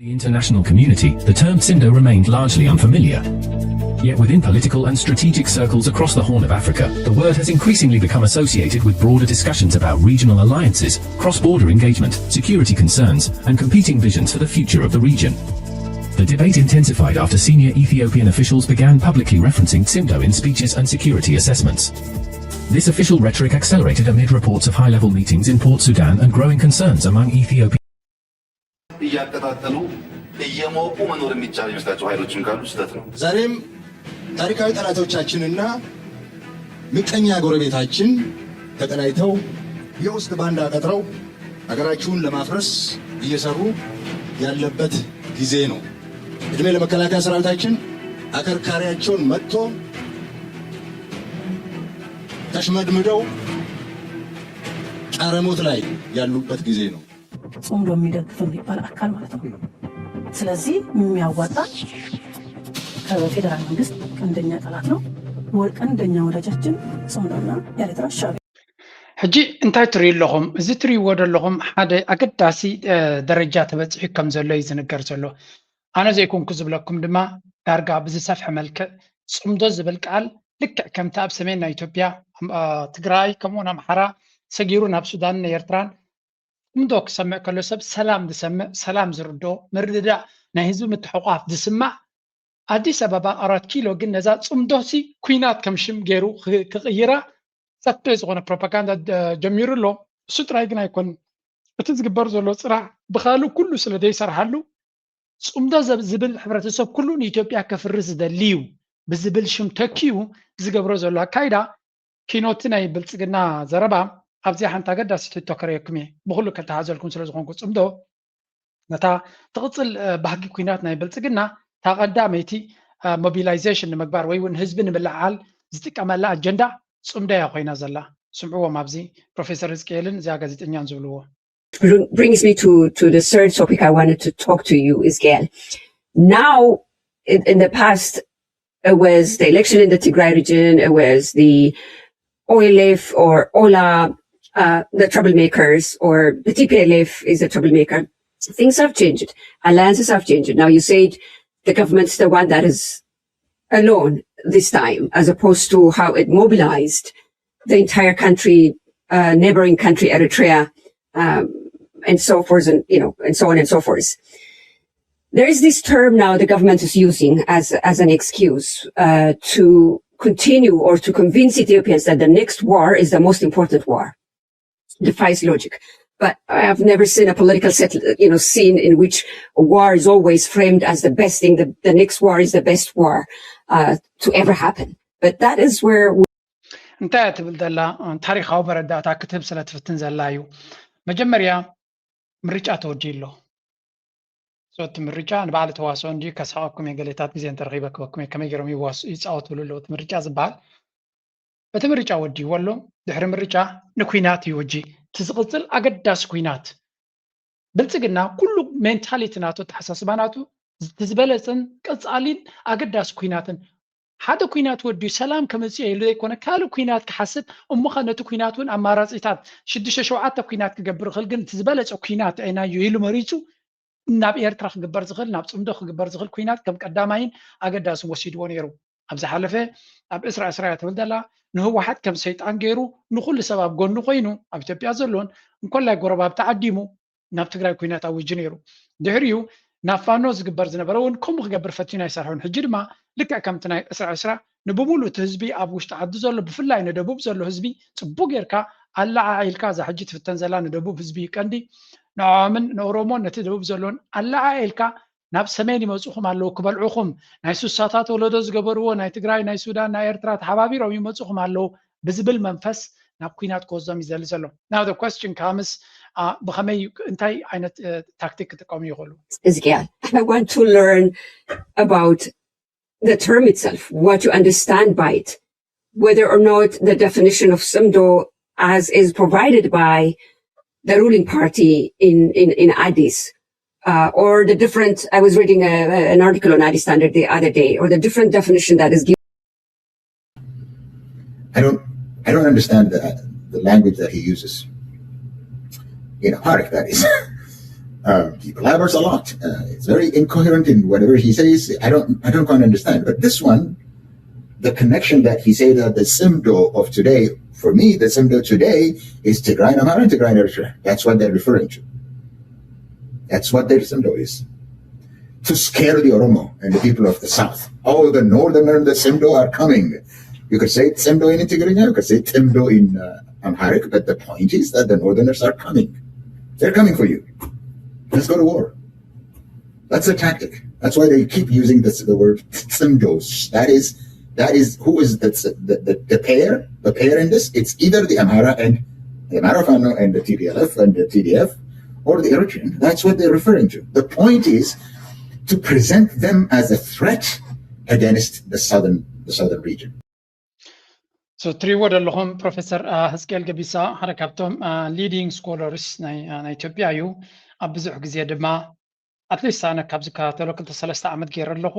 The international community, the term Tsimdo remained largely unfamiliar. Yet within political and strategic circles across the Horn of Africa, the word has increasingly become associated with broader discussions about regional alliances, cross-border engagement, security concerns, and competing visions for the future of the region. The debate intensified after senior Ethiopian officials began publicly referencing Tsimdo in speeches and security assessments. This official rhetoric accelerated amid reports of high-level meetings in Port Sudan and growing concerns among Ethiopian እያቀጣጠሉ እየሞቁ መኖር የሚቻል ይመስላቸው ኃይሎችም ካሉ ስህተት ነው። ዛሬም ታሪካዊ ጠላቶቻችንና ምቀኛ ጎረቤታችን ተቀናይተው የውስጥ ባንዳ ቀጥረው ሀገራችሁን ለማፍረስ እየሰሩ ያለበት ጊዜ ነው። እድሜ ለመከላከያ ሰራዊታችን አከርካሪያቸውን መጥቶ ተሽመድምደው ጫረሞት ላይ ያሉበት ጊዜ ነው። ጾም የሚደግፍ የሚባል አካል ማለት ነው። ስለዚህ የሚያዋጣ ከፌደራል መንግስት ቀንደኛ ጠላት ነው። ቀንደኛ ወዳጃችን ጾምና የኤርትራ ሻዕቢያ ሕጂ እንታይ ትሪኡ ኣለኹም? እዚ ትሪእዎ ዘለኹም ሓደ ኣገዳሲ ደረጃ ተበፂሑ ከም ዘሎ እዩ ዝንገር ዘሎ። ኣነ ዘይኮንኩ ዝብለኩም ድማ ዳርጋ ብዝሰፍሐ መልክዕ ጽምዶ ዝብል ቃል ልክዕ ከምቲ ኣብ ሰሜን ናይ ኢትዮጵያ ትግራይ ከምኡውን ኣምሓራ ሰጊሩ ናብ ሱዳንን ኤርትራን ጽምዶ ክሰምዕ ከሎ ሰብ ሰላም ዝሰምዕ ሰላም ዝርዶ ምርድዳእ ናይ ህዝቢ ምትሕቋፍ ዝስማዕ ኣዲስ ኣበባ 4 ኪሎ ግን ነዛ ጽምዶሲ ኩናት ከም ሽም ገይሩ ክቕይራ ሰፊሕ ዝኾነ ፕሮፓጋንዳ ጀሚሩ ኣሎ። እሱ ጥራይ ግን ኣይኮነን። እቲ ዝግበር ዘሎ ፅራዕ ብኻልእ ኩሉ ስለ ዘይሰርሓሉ ጽምዶ ዝብል ሕብረተሰብ ኩሉ ንኢትዮጵያ ከፍርስ ዝደሊ እዩ ብዝብል ሽም ተኪዩ ዝገብሮ ዘሎ ኣካይዳ ኪኖቲ ናይ ብልፅግና ዘረባ ኣብዚ ሓንቲ ኣገዳሲት ተከረየኩም እየ ብኩሉ ከተሓዘልኩም ስለ ዝኾንኩ ጽምዶ ነታ ትቕፅል ባህጊ ኩናት ናይ ብልፅግና ታቐዳመይቲ ሞቢላይዜሽን ንምግባር ወይ እውን ህዝቢ ንምልዓል ዝጥቀመላ ኣጀንዳ ጽምዶ እያ ኮይና ዘላ። ስምዕዎም ኣብዚ ፕሮፌሰር ህዝቅኤልን እዚኣ ጋዜጠኛን ዝብልዎ brings me to the third topic I wanted to talk to you, Isgael. Now, in the past, it was the election in the Tigray region, it was the OLF or OLA, the troublemakers, or the TPLF is the troublemaker. Things have changed. Alliances have changed. Now you said the government's the one that is alone this time, as opposed to how it mobilized the entire country, neighboring country, Eritrea, and so forth, and and so on and so forth. There is this term now the government is using as an excuse to continue or to convince Ethiopians that the next war is the most important war. Defies logic. But I have never seen a political scene in which a war is always framed as the best thing. The next war is the best war to ever happen. But that is where እንታይ ትብል ዘላ ታሪኻዊ መረዳእታ ክትህብ ስለ ትፍትን ዘላ እዩ። መጀመርያ ምርጫ ተወዲሉ ሶት ምርጫ ንባዕሊ ተዋስኦ እንጂ ከሳቐኩም የገሌታት ግዜ እንተረኺበ ክበኩም ከመይ ገይሮም ይፃወትሉ ኣለዉ ምርጫ ዝበሃል እቲ ምርጫ ወዲዎ ኣሎ። ድሕሪ ምርጫ ንኩናት ይወጂ ትዝቕፅል ኣገዳሲ ኩናት ብልፅግና ኩሉ ሜንታሊቲ ናቱ ተሓሳስባ ናቱ ትዝበለፅን ቀፃሊን ኣገዳሲ ኩናትን ሓደ ኩናት ወዲዩ ሰላም ከመፅእ ኢሉ ዘይኮነ ካልእ ኩናት ክሓስብ እሙኸ ነቲ ኩናት እውን ኣማራፂታት 6-7 ኩናት ክገብር ይኽእል ግን ትዝበለፀ ኩናት ዓይናዩ ኢሉ መሪፁ ናብ ኤርትራ ክግበር ዝኽእል ናብ ጽምዶ ክግበር ዝኽእል ኩናት ከም ቀዳማይን ኣገዳስን ወሲድዎ ነይሩ። ኣብ ዝሓለፈ ኣብ እስራኤል ትብል ዘላ ንህወሓት ከም ሰይጣን ገይሩ ንኩሉ ሰብ ኣብ ጎኑ ኮይኑ ኣብ ኢትዮጵያ ዘሎን እንኮላይ ጎረባብ ተዓዲሙ ናብ ትግራይ ኩናት ኣውጅ ነይሩ። ድሕሪኡ ናብ ፋኖ ዝግበር ዝነበረ እውን ከምኡ ክገብር ፈቲኑ ኣይሰርሑን። ሕጂ ድማ ልክዕ ከምቲ ናይ እስራኤል ንብሙሉ እቲ ህዝቢ ኣብ ውሽጢ ዓዲ ዘሎ ብፍላይ ንደቡብ ዘሎ ህዝቢ ጽቡቕ ጌርካ ኣላዓኢልካ እዛ ሕጂ ትፍተን ዘላ ንደቡብ ህዝቢ ቀንዲ ንዖምን ንኦሮሞን ነቲ ደቡብ ዘሎን ኣላዓኢልካ ናብ ሰሜን ይመፅኹም ኣለዉ ክበልዑኹም ናይ ሱሳታት ወለዶ ዝገበርዎ ናይ ትግራይ ናይ ሱዳን ናይ ኤርትራ ተሓባቢሮም ይመፅኹም ኣለዉ ብዝብል መንፈስ ናብ ኩናት ክወስዶም ይዘሊ ዘሎ። Now the question comes ብኸመይ እንታይ ዓይነት ታክቲክ ክጥቀሙ ይኽእሉ? Isgael, I want to learn about the term itself, what you understand by it, whether or not the definition of Tsimdo as is provided by the ruling party in Addis, or the different, I was reading an article on Addis Standard the other day, or the different definition that is given. I don't understand the language that he uses. In Amharic, that is. He blabbers a lot. It's very incoherent in whatever he says. I don't quite understand. But this one, the connection that he said that the Simdo of today, for me, the Simdo today is Tigray and Amhara and Tigray and Eritrea. That's what they're referring to. That's what their Simdo is. To scare the Oromo and the people of the south. Oh, the northerner and the Simdo are coming. You could say Simdo in Tigrinya, you could say Timdo in Amharic, but the point is that the northerners are coming. They're coming for you. Let's go to war. That's a tactic. That's why they keep using the word Simdos. That is who is the pair? The pair in this? It's either the Amhara and the Amhara Fano and the TPLF and the TDF, or the Eritrean. That's what they're referring to. The point is to present them as a threat against the southern region. So ትሪወድ ኣለኹም ፕሮፌሰር ህዝቅኤል ገቢሳ ሓደ ካብቶም ሊዲንግ ስኮለርስ ናይ ኢትዮጵያ እዩ ኣብ ብዙሕ ግዜ ድማ ኣትሊስት ኣነ ካብ ዝከታተሎ 2-3 ዓመት ገይረ ኣለኹ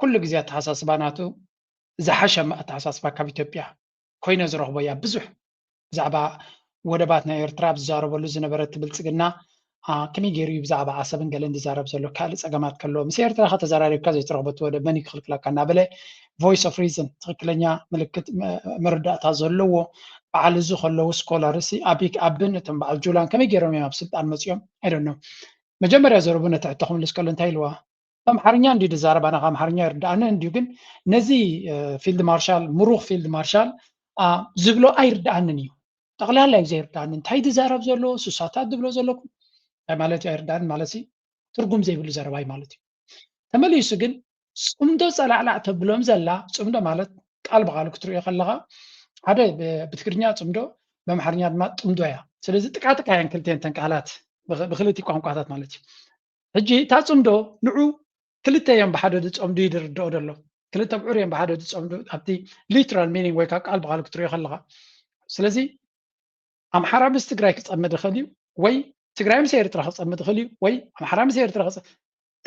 ኩሉ ግዜ ኣተሓሳስባ ናቱ ዝሓሸ ኣተሓሳስባ ካብ ኢትዮጵያ ኮይነ ዝረኽቦ እያ ብዙሕ ብዛዕባ ወደባት ናይ ኤርትራ ብዝዛረበሉ ዝነበረት ብልፅግና ከመይ ገይሩ እዩ ብዛዕባ ዓሰብን ገለን ዝዛረብ ዘሎ ካልእ ፀገማት ከሎ ምስ ኤርትራ ከተዘራሪብካ ዘይትረኽበት ወደብ መን ይክልክለካ እናበለ ቮይስ ኦፍ ሪዝን ትክክለኛ ምልክት መረዳእታ ዘለዎ በዓል እዚ ከለዉ ስኮላርሲ ኣብን እቶም በዓል ጁላን ከመይ ገይሮም እዮም ኣብ ስልጣን መፅኦም ኣይዶን ነው መጀመርያ ዘረቡ ነትሕተኹም ልስከሎ እንታይ ኢልዋ በአምሓርኛ እንዲሁ ድዛረብ ኣነ ኣምሓርኛ ይርዳእነ እንዲሁ ግን ነዚ ፊልድ ማርሻል ሙሩኽ ፊልድ ማርሻል ዝብሎ ኣይርዳእንን እዩ ጠቕላላ እዩ ዘይርዳእንን እንታይ ድዛረብ ዘሎ ስሳታት ዝብሎ ዘለኩም ማለት እዩ ኣይርዳእን ማለት ትርጉም ዘይብሉ ዘረባይ ማለት እዩ ተመሊሱ ግን ጽምዶ ጸላዕላዕ ተብሎም ዘላ ጽምዶ ማለት ቃል በቃል ክትሪኦ ከለኻ ሓደ ብትግርኛ ጽምዶ በአምሓርኛ ድማ ጽምዶ እያ ስለዚ ጥቃጥቃ ያን ክልተን ተንቃላት ብክልቲ ቋንቋታት ማለት እዩ ሕጂ እታ ጽምዶ ንዑ ክልተ እዮም ብሓደ ዝጸምዱ ይድርድኦ ደሎ ክልተ ብዑር እዮም ብሓደ ዝጸምዱ ኣብቲ ሊትራል ሚኒንግ ወይ ካብ ቃል በቃል ክትሪኦ ከለኻ ስለዚ ኣምሓራ ምስ ትግራይ ክጸምድ ይኽእል እዩ ወይ ትግራይ ምስ ኤርትራ ክጸምድ ይኽእል እዩ ወይ ኣምሓራ ምስ ኤርትራ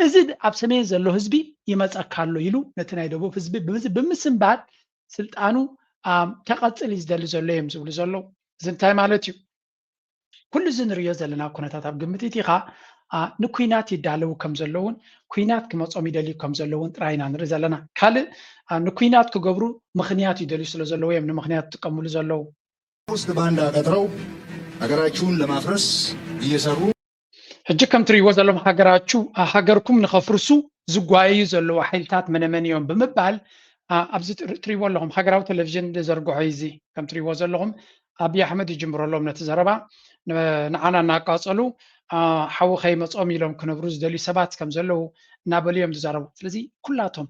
እዚ ኣብ ሰሜን ዘሎ ህዝቢ ይመፀካሎ ኢሉ ነቲ ናይ ደቡብ ህዝቢ ብምስምባል ስልጣኑ ተቐፅል ይዝደሊ ዘሎ እዮም ዝብሉ ዘለዉ እዚ እንታይ ማለት እዩ ኩሉ እዚ ንሪኦ ዘለና ኩነታት ኣብ ግምት ኢኻ ንኩናት ይዳለዉ ከም ዘለውን ኩናት ክመፆም ይደልዩ ከም ዘለውን ጥራይና ንርኢ ዘለና ካልእ ንኩናት ክገብሩ ምክንያት ይደልዩ ስለ ዘለዉ እዮም ንምክንያት ትጥቀምሉ ዘለዉ ውስጥ ባንዳ ቀጥረው ሀገራችሁን ለማፍረስ እየሰሩ ሕጂ ከም ትሪእዎ ዘለኹም ሃገርኩም ንኸፍርሱ ዝጓየዩ ዘለዉ ሓይልታት መነመን እዮም ብምባል ኣብዚ ትሪእዎ ኣለኹም ሃገራዊ ቴሌቭዥን ዘርግሖ እዚ ከም ትሪእዎ ዘለኹም ኣብዪ ኣሕመድ ይጅምረሎም ነቲ ዘረባ ንዓና እናቃፀሉ ሓዊ ከይመፅኦም ኢሎም ክነብሩ ዝደልዩ ሰባት ከም ዘለዉ እናበሉ እዮም ዝዛረቡ ስለዚ ኩላቶም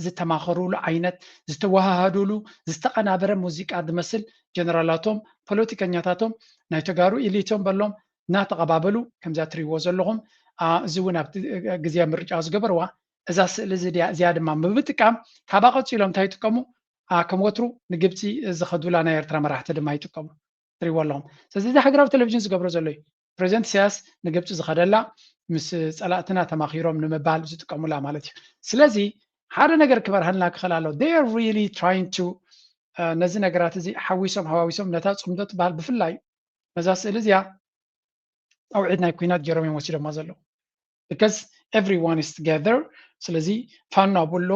ዝተማኸሩሉ ዓይነት ዝተዋሃሃዱሉ ዝተቐናበረ ሙዚቃ ዝመስል ጀነራላቶም ፖለቲከኛታቶም ናይ ተጋሩ ኢሊቶም በሎም እናተቐባበሉ ከምዛ ትሪእዎ ዘለኹም እዚ እውን ኣብቲ ግዜ ምርጫ ዝገበርዋ እዛ ስእሊ እዚኣ ድማ ብምጥቃም ካብኣ ቀፂሎም እንታይ ይጥቀሙ ከም ወትሩ ንግብፂ ዝኸዱላ ናይ ኤርትራ መራሕቲ ድማ ይጥቀሙ ትሪእዎ ኣለኹም ስለዚ እዚ ሃገራዊ ቴሌቭዥን ዝገብሮ ዘሎ እዩ ፕሬዚደንት ኢሳያስ ንግብፂ ዝኸደላ ምስ ፀላእትና ተማኺሮም ንምባል ዝጥቀሙላ ማለት እዩ ስለዚ ሓደ ነገር ክበርሃልና ክኽእል ኣሎ they are really trying to ነዚ ነገራት እዚ ሓዊሶም ነታ ፅምዶ ትበሃል ብፍላይ ነዛ ስእሊ እዚኣ ኣውዒድ ናይ ኩናት ገይሮም እዮም ወሲዶማ ዘለዉ because everyone is together ስለዚ ፋኖ ኣብሎ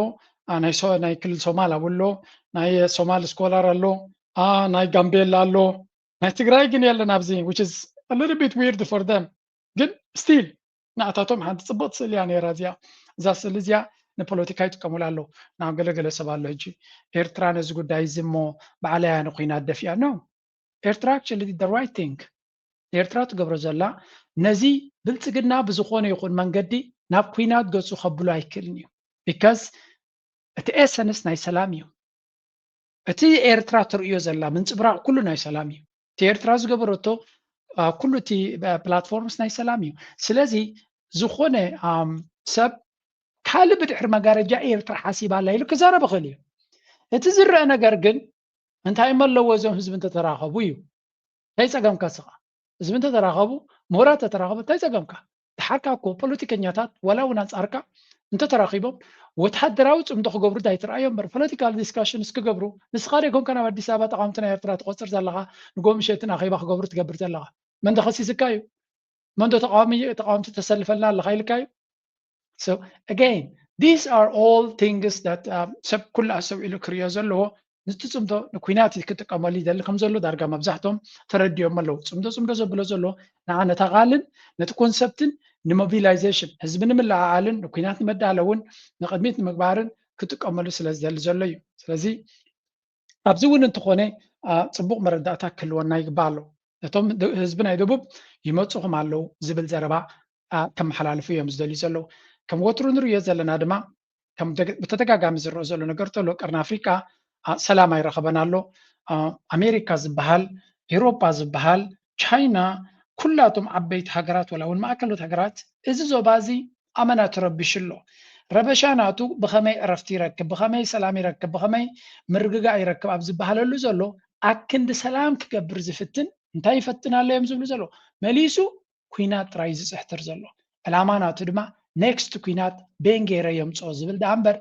ናይ ክልል ሶማል ኣብሎ ናይ ሶማል ስኮላር ኣሎ ናይ ጋምቤላ ኣሎ ናይ ትግራይ ግን የለን ኣብዚ which is a little bit weird for them ግን still ንኣታቶም ሓንቲ ፅብቕቲ ስእሊ እያ ነይራ እዚኣ እዛ ስእሊ እዚኣ ንፖለቲካ ይጥቀሙላ ኣለዉ ናብ ገለገለ ሰብ ኣሎ ሕጂ ኤርትራ ነዚ ጉዳይ እዚ እሞ ባዕለያ ንኩናት ደፊኣ ነው ኤርትራ actually the right thing ኤርትራ ትገብሮ ዘላ ነዚ ብልፅግና ብዝኾነ ይኹን መንገዲ ናብ ኩናት ገፁ ከብሉ ኣይክእልን እዩ ቢካዝ እቲ ኤሰንስ ናይ ሰላም እዩ እቲ ኤርትራ ትርእዮ ዘላ ምንፅብራቅ ኩሉ ናይ ሰላም እዩ እቲ ኤርትራ ዝገበረቶ ኩሉ እቲ ፕላትፎርምስ ናይ ሰላም እዩ ስለዚ ዝኾነ ሰብ ካልእ ብድሕሪ መጋረጃ ኤርትራ ሓሲባላ ኢሉ ክዛረብ ይኽእል እዩ እቲ ዝረአ ነገር ግን እንታይ መለዎ እዞም ህዝቢ እንተተራኸቡ እዩ እንታይ ፀገምካ ስኻ ህዝቢ እንተተራኸቡ ምሁራት ተተራኸቡ እንታይ ፀገምካ ድሓርካ እኮ ፖለቲከኛታት ወላ እውን ኣንፃርካ እንተተራኺቦም ወታደራዊ ፅምዶ ክገብሩ እንታይ ትረኣዮም በር ፖለቲካል ዲስካሽንስ ክገብሩ ንስኻ ደይኮንካ ናብ ኣዲስ ኣበባ ጠቃምቲ ናይ ኤርትራ ትቆፅር ዘለኻ ንጎምሸትን ኣኼባ ክገብሩ ትገብር ዘለኻ መን ደኸሲስካ እዩ መንዶ ተቃዋምቲ ተሰልፈልና ለኸይልካዩ so again these are all things that ሰብ ኩሉ ሰብ ኢሉ ክሪኦ ዘለዎ ንፅምዶ ንኩናት ክጥቀመሉ ይደሊ ከም ዘሎ ዳርጋ መብዛሕቶም ተረዲዮም ኣለዉ ፅምዶ ዘብሎ ዘሎ ንዓነ ተቓልን ነቲ ኮንሰፕትን ንሞቢላይዜሽን ህዝቢ ንምልዓዓልን ንኩናት ንመዳለውን ንቅድሚት ንምግባርን ክጥቀመሉ ስለ ዝደሊ ዘሎ እዩ ስለዚ ኣብዚ እውን እንትኾነ ፅቡቕ መረዳእታ ክህልወና ይግባእ ኣሎ እቶም ህዝቢ ናይ ደቡብ ይመፅኹም ኣለዉ ዝብል ዘረባ ከመሓላልፉ እዮም ዝደልዩ ዘለዉ ከም ወትሩ ንሪኦ ዘለና ድማ ከም ብተደጋጋሚ ዝርኦ ዘሎ ነገር ተሎ ቀርኒ ኣፍሪካ ሰላም ኣይረኸበን ኣሎ ኣሜሪካ ዝበሃል ኤውሮጳ ዝበሃል ቻይና ኩላቶም ዓበይቲ ሃገራት ወላ እውን ማእከሎት ሃገራት እዚ ዞባ እዚ ኣመና ትረብሽ ኣሎ ረበሻ ናቱ ብኸመይ ዕረፍቲ ይረክብ ብኸመይ ሰላም ይረክብ ብኸመይ ምርግጋእ ይረክብ ኣብ ዝበሃለሉ ዘሎ ኣክንዲ ሰላም ክገብር ዝፍትን እንታይ ይፈትን ኣሎ እዮም ዝብሉ ዘሎ መሊሱ ኩናት ጥራይ ዝፅሕትር ዘሎ ዕላማ ናቱ ድማ ኔክስት ኩናት ቤንጌረ የምፅኦ ዝብል ዳ እምበር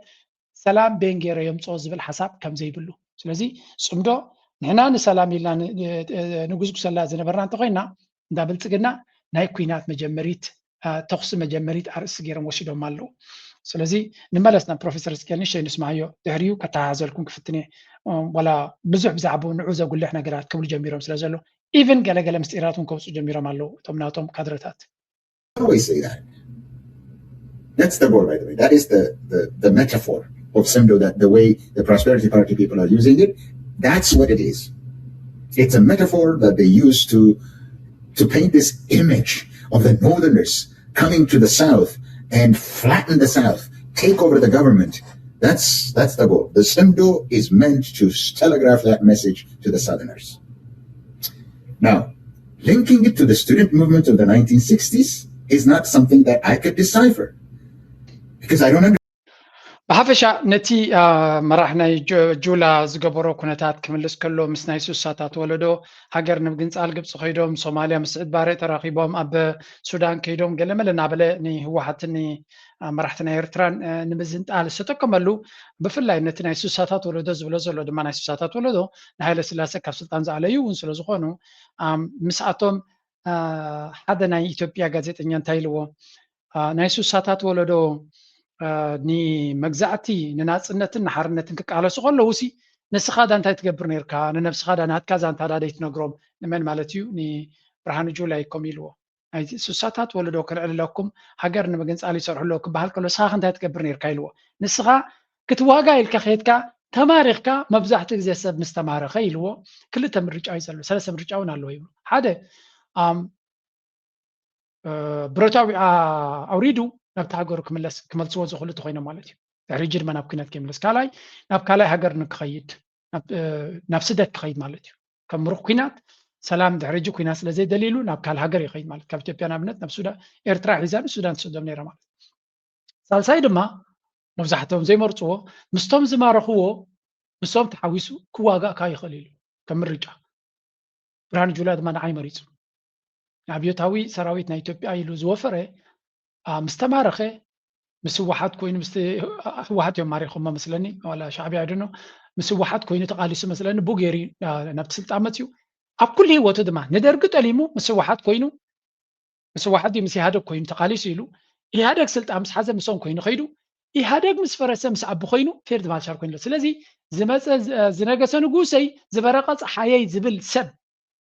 ሰላም ቤንጌረ የምፅኦ ዝብል ሓሳብ ከም ዘይብሉ ስለዚ ፅምዶ ንሕና ንሰላም ኢልና ንጉዝጉሰላ ዝነበርና እንተኮይና እንዳ ብልፅግና ናይ ኩናት መጀመሪት ተኽሲ መጀመሪት ኣርእሲ ገይሮም ወሲዶም ኣለዉ ስለዚ ንመለስና ፕሮፌሰር እስኬል ንሽተይ ንስማዮ ድሕሪኡ ከተሓዘልኩም ክፍትነ ወላ ብዙሕ ብዛዕባኡ ንዑ ዘጉልሕ ነገራት ክብሉ ጀሚሮም ስለ ዘሎ ኢቨን ገለገለ ምስጢራት እውን ከውፅኡ ጀሚሮም ኣለዉ እቶም ናቶም ካድረታት That's the goal, by the way. That is the metaphor of Simdo, that the way the Prosperity Party people are using it, that's what it is. It's a metaphor that they use to paint this image of the Northerners coming to the South and flatten the South, take over the government. That's the goal. The Simdo is meant to telegraph that message to the Southerners. Now, linking it to the student movement of the 1960s is not something that I could decipher. Because I don't understand. ብሓፈሻ ነቲ መራሕ ናይ ጁላ ዝገበሮ ኩነታት ክምልስ ከሎ ምስ ናይ ሱሳታት ወለዶ ሃገር ንምግንፃል ግብፂ ከይዶም ሶማልያ ምስ ዕድባረ ተራኺቦም ኣብ ሱዳን ከይዶም ገለመለ እናበለ ንህወሓትን መራሕቲ ናይ ኤርትራን ንምዝንጣል ዝተጠቀመሉ ብፍላይ ነቲ ናይ ሱሳታት ወለዶ ዝብሎ ዘሎ ድማ ናይ ሱሳታት ወለዶ ንሃይለ ስላሴ ካብ ስልጣን ዝኣለዩ እውን ስለ ዝኾኑ ምስኣቶም ሓደ ናይ ኢትዮጵያ ጋዜጠኛ እንታይ ኢልዎ ናይ ሱሳታት ወለዶ ንመግዛእቲ ንናፅነትን ንሓርነትን ክቃለሱ ከለዉ ሲ ንስኻ ዳ እንታይ ትገብር ነርካ ንነብስኻ ዳ ናትካ ዛንታ ዳ ደይትነግሮም ንመን ማለት እዩ ንብርሃኑ ጁላ ይኮም ኢልዎ ናይ ሱሳታት ወለዶ ክልዕለኩም ሃገር ንምግንፃል ይሰርሕሎ ክበሃል ከሎ ንስኻ እንታይ ትገብር ነርካ ኢልዎ ንስኻ ክትዋጋ ኢልካ ከድካ ተማሪኽካ መብዛሕትኡ ግዜ ሰብ ምስ ተማረኸ ኢልዎ ክልተ ምርጫ እዩ ዘሎ ሰለስተ ምርጫ እውን ኣለዎ ይብሉ ሓደ ብረታዊ ኣውሪዱ ናብቲ ሃገሩ ክመልስዎ ዝኽእሉ እንተኮይኖም ማለት እዩ ድሕሪ ድማ ናብ ኩናት ከይምለስ ካልኣይ ናብ ካልኣይ ሃገር ንክኸይድ ናብ ስደት ክኸይድ ማለት እዩ ከም ምሩቕ ኩናት ሰላም ድሕሪ ኩናት ስለ ዘይደሊሉ ናብ ካልእ ሃገር ይኸይድ ማለት ካብ ኢትዮጵያ ንኣብነት ናብ ሱዳን ኤርትራ ሒዛን ሱዳን ትስዶም ነይራ ማለት ሳልሳይ ድማ መብዛሕትኦም ዘይመርፅዎ ምስቶም ዝማረኽዎ ምስቶም ተሓዊሱ ክዋጋእካ ይኽእል ኢሉ ከም ምርጫ ብርሃኑ ጁላ ድማ ንዓይ መሪፁ ኣብዮታዊ ሰራዊት ናይ ኢትዮጵያ ኢሉ ዝወፈረ ምስ ተማረኸ ምስ ህወሓት ኮይኑ ምስ ህወሓት እዮም ማሪኾሞ መስለኒ ዋላ ሻዕብያ አይደኖ ምስ ህወሓት ኮይኑ ተቃሊሱ መስለኒ ቡጌሪ ናብቲ ስልጣን መፅዩ ኣብ ኩሉ ህይወቱ ድማ ንደርጊ ጠሊሙ ምስ ህወሓት ኮይኑ ምስ ህወሓት ምስ ኢህደግ ኮይኑ ተቃሊሱ ኢሉ ኢህደግ ስልጣን ምስ ሓዘ ምሶም ኮይኑ ኸይዱ ኢህደግ ምስ ፈረሰ ምስ ዓቢ ኮይኑ ፌርድ ማርሻል ኮይኑ ስለዚ ዝመፀ ዝነገሰ ንጉሰይ ዝበረቐ ፀሓየይ ዝብል ሰብ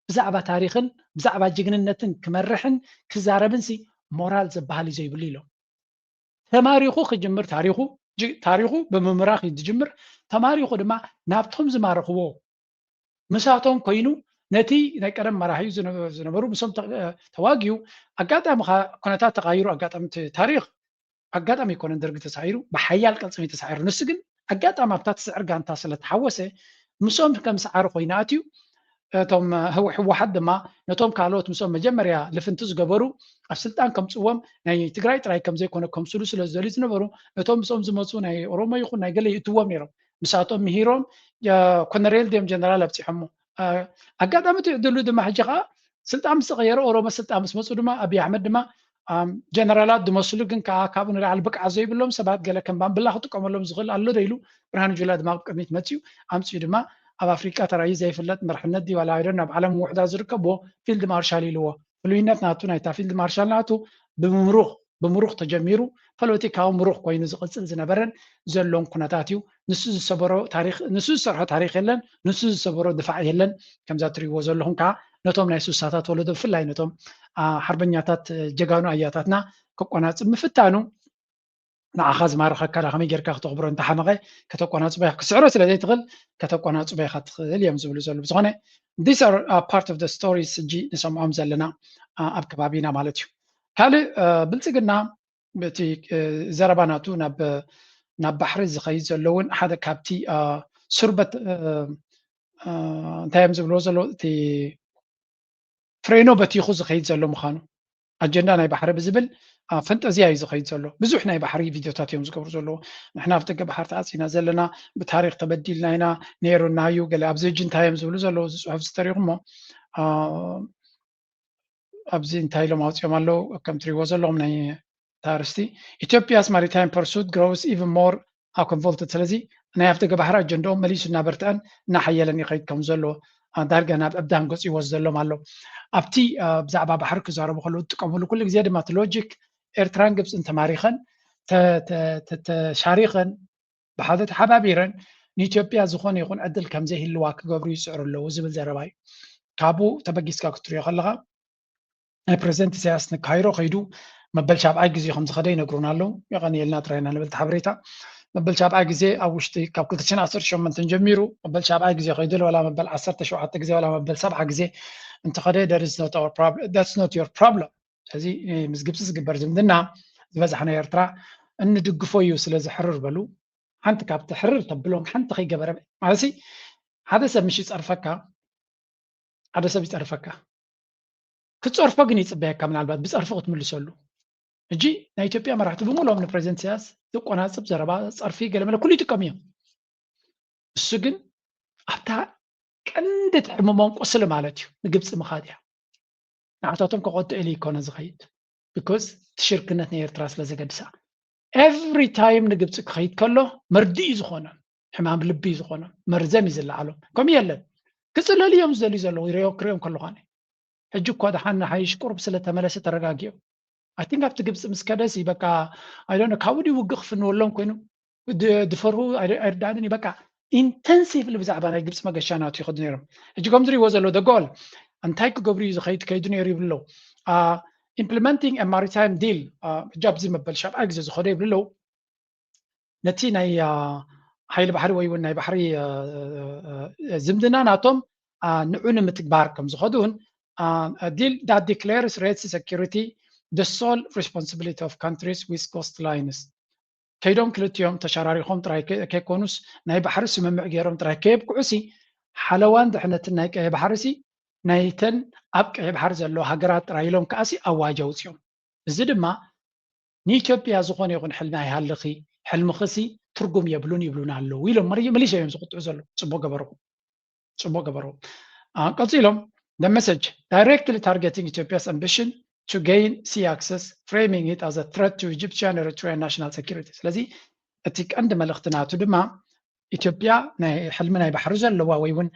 ብዛዕባ ታሪኽን ብዛዕባ ጅግንነትን ክመርሕን ክዛረብን ሲ ሞራል ዝበሃል ዘይብሉ ኢሎም ተማሪኹ ክጅምር ታሪኹ ብምምራኽ ዝጅምር ተማሪኹ ድማ ናብቶም ዝማረኽዎ ምሳቶም ኮይኑ ነቲ ናይ ቀደም መራሒ ዝነበሩ ምሶም ተዋጊኡ ኣጋጣሚ ኩነታት ተቃይሩ ኣጋጣሚ ታሪኽ ኣጋጣሚ ይኮነን ደርጊ ተሳዒሩ ብሓያል ቀልፅሚ ተሳዒሩ ንሱ ግን ኣጋጣሚ ኣብታ ትስዕር ጋንታ ስለተሓወሰ ምሶም ከም ሰዓሩ ኮይኑ ኣትዩ እቶም ህወሓት ድማ ነቶም ካልኦት ምሶም መጀመርያ ልፍንቲ ዝገበሩ ኣብ ስልጣን ከምፅዎም ናይ ትግራይ ጥራይ ከም ዘይኮነ ከምስሉ ስለ ዝደልዩ ዝነበሩ እቶም ምሶም ዝመፁ ናይ ኦሮሞ ይኹን ናይ ገለ ይእትዎም ነይሮም ምሳቶም ምሂሮም ኮነሬል ድዮም ጀነራል ኣብፂሖሞ ኣጋጣሚ ትዕድሉ ድማ ሕጂ ከዓ ስልጣን ምስ ተቐየረ ኦሮሞ ስልጣን ምስ መፁ ድማ ኣብይ ኣሕመድ ድማ ጀነራላት ዝመስሉ ግን ከዓ ካብኡ ንላዕሊ ብቅዓት ዘይብሎም ሰባት ገለ ከም ባምብላ ክጥቀመሎም ዝኽእል ኣሎ ዶ ኢሉ ብርሃኑ ጁላ ድማ ቅድሚት መፅዩ ኣምፅኡ ድማ ኣብ ኣፍሪካ ተራእዩ ዘይፍለጥ መርሕነት ዲ ዋላ አይደን ኣብ ዓለም ውሕዳ ዝርከቦ ፊልድ ማርሻል ኢልዎ ፍሉይነት ናቱ ናይታ ፊልድ ማርሻል ናቱ ብምሩኽ ተጀሚሩ ፖለቲካዊ ምሩኽ ኮይኑ ዝቕፅል ዝነበረን ዘሎን ኩነታት እዩ ንሱ ዝሰበሮ ታሪክ ንሱ ዝሰርሖ ታሪክ የለን ንሱ ዝሰበሮ ድፋዕ የለን ከምዛ ትሪእዎ ዘለኹም ከዓ ነቶም ናይ ሱሳታት ወለዶ ብፍላይ ነቶም ሓርበኛታት ጀጋኑ ኣያታትና ከቆናፅብ ምፍታኑ ንዓኻ ዝማርኸካ ከመይ ጌርካ ክትኽብሮ እንተሓመቐ ከተቆናፅበ ክስዕሮ ስለ ዘይትኽእል ከተቆናፅበ ኢኻ ትኽእል እዮም ዝብሉ ዘሎ ብዝኾነ these are part of the stories እጂ ንሰምዖም ዘለና ኣብ ከባቢና ማለት እዩ ካልእ ብልፅግና በቲ ዘረባ ናቱ ናብ ባሕሪ ዝኸይድ ዘሎ እውን ሓደ ካብቲ ስርበት እንታይ እዮም ዝብልዎ ዘሎ እቲ ፍሬኖ በቲኹ ዝኸይድ ዘሎ ምዃኑ ኣጀንዳ ናይ ባሕሪ ብዝብል ፈንጠዝያ እዩ ዝኸይድ ዘሎ ብዙሕ ናይ ባሕሪ ቪድዮታት እዮም ዝገብሩ ዘለዉ ንሕና ኣብ ደገ ባሕሪ ተዓፂና ዘለና ብታሪክ ተበዲልና ኢና ነይሩና እዩ ገለ ኣብዚ ሕጂ እንታይ እዮም ዝብሉ ዘለዉ እዚ ፅሑፍ ዝተሪኹ እሞ ኣብዚ እንታይ ኢሎም ኣውፅኦም ኣለዉ ከም ትሪእዎ ዘለኹም ናይ ታርስቲ ኢትዮጵያስ ማሪታይም ፐርሱት ግሮውስ ኢቨን ሞር ኮንቮልትድ ስለዚ ናይ ኣብ ደገ ባሕሪ ኣጀንዳኦም መሊሱ እናበርትዐን እናሓየለን ይኸይድ ከም ዘሎ ዳርጋ ናብ ዕብዳን ገፅ ይወስድ ዘሎም ኣሎ ኣብቲ ብዛዕባ ባሕሪ ክዛረቡ ከለዉ ዝጥቀምሉ ኩሉ ግዜ ድማ እቲ ሎጂክ ኤርትራን ግብፅን ተማሪኸን ተሻሪኸን ብሓደ ተሓባቢረን ንኢትዮጵያ ዝኾነ ይኹን ዕድል ከም ዘይህልዋ ክገብሩ ይፅዕሩ ኣለዉ ዝብል ዘረባ እዩ ካብኡ ተበጊስካ ክትሪኦ ከለካ ናይ ፕሬዚደንት ኢሳያስ ንካይሮ ከይዱ መበል ሻብዓይ ግዜ ከም ዝኸደ ይነግሩና ኣለዉ የቐኒየልና ጥራይና ንብል ሓበሬታ መበል ሻብዓይ ግዜ ኣብ ውሽጢ ካብ 2018 ጀሚሩ መበል ሻብዓይ ግዜ ከይዱ ወላ መበል 17 ግዜ ወላ መበል 7 ግዜ እንተኸደ that's not your problem ስለዚ ምስ ግብፂ ዝግበር ዝምድና ዝበዝሐ ናይ ኤርትራ እንድግፎ እዩ ስለ ዝሕርር በሉ ሓንቲ ካብ ትሕርር ተብሎም ሓንቲ ከይገበረ ማለት ሓደ ሰብ ምሽ ይፀርፈካ ሓደ ሰብ ይፀርፈካ ክትፀርፎ ግን ይፅበየካ ምናልባት ብፀርፎ ክትምልሰሉ እጂ ናይ ኢትዮጵያ መራሕቲ ብምሎም ንፕሬዚደንት ኢሳያስ ዝቆናፅብ ዘረባ ፀርፊ ገለመለ ኩሉ ይጥቀሙ እዮም እሱ ግን ኣብታ ቀንዲ ሕሙሞም ቁስሊ ማለት እዩ ንግብፂ ምኻድ እያ ንዓታቶም ከቆጥዕ ኢሉ ይኮነ ዝኸይድ ቢኮዝ ትሽርክነት ናይ ኤርትራ ስለ ዘገድሳ ኤቭሪ ታይም ንግብፂ ክኸይድ ከሎ መርዲእ ዝኾነ ሕማም ልቢ ዝኾነ መርዘም እዩ ዝለዓሎም ከምኡ የለን ክፅለሉ እዮም ዝደልዩ ዘለዉ ክሪኦም ከለኳነ ሕጂ እኳ ድሓን ሓይሽ ቁርብ ስለተመለሰ ተረጋጊኦም I think ኣብቲ ግብፂ ምስ ከደሲ በቃ ኣይዶነ ካብኡ ድዩ ውግእ ክፍንወሎም ኮይኑ ድፈርሁ ኣይርዳእንን በቃ ኢንተንሲቭሊ ብዛዕባ ናይ ግብፂ መገሻ ናቱ ይኸዱ ነይሮም ሕጂ ከም ዝሪእዎ ዘሎ ደጎል እንታይ ክገብሩ እዩ ዝኸይድ ከይዱ ነይሩ ይብሉ ኣለዉ implementing a maritime deal ሕጂ ኣብዚ መበል ሻብዓይ ግዜ ዝኸዶ ይብሉ ኣለዉ ነቲ ናይ ሓይሊ ባሕሪ ወይ እውን ናይ ባሕሪ ዝምድና ናቶም ንዑ ንምትግባር ከም ዝኸዱን deal that declares red sea security the sole responsibility of countries with coastlines ከይዶም ክልቲኦም ተሸራሪኾም ጥራይ ከይኮኑስ ናይ ባሕሪ ስምምዕ ገይሮም ጥራይ ከየብቅዑሲ ሓለዋን ድሕነትን ናይ ቀይ ባሕርሲ ናይተን ኣብ ቀይ ባሕሪ ዘለዎ ሃገራት ጥራይ ኢሎም ከኣሲ ኣዋጅ ኣውፅኦም እዚ ድማ ንኢትዮጵያ ዝኾነ ይኹን ሕልሚ ኣይሃልኺ ሕልምኽሲ ትርጉም የብሉን ይብሉና ኣለዉ ኢሎም መሊሻ እዮም ዝቕጥዑ ዘሎ ፅቡቅ ገበሮ ቀፂሎም the message directly targeting Ethiopia's ambition to gain sea access, framing it as a threat to Egyptian and Eritrean national security. ስለዚ እቲ ቀንዲ መልእኽቲ ናቱ ድማ ኢትዮጵያ ናይ ሕልሚ ናይ ባሕሪ ዘለዋ ወይ እውን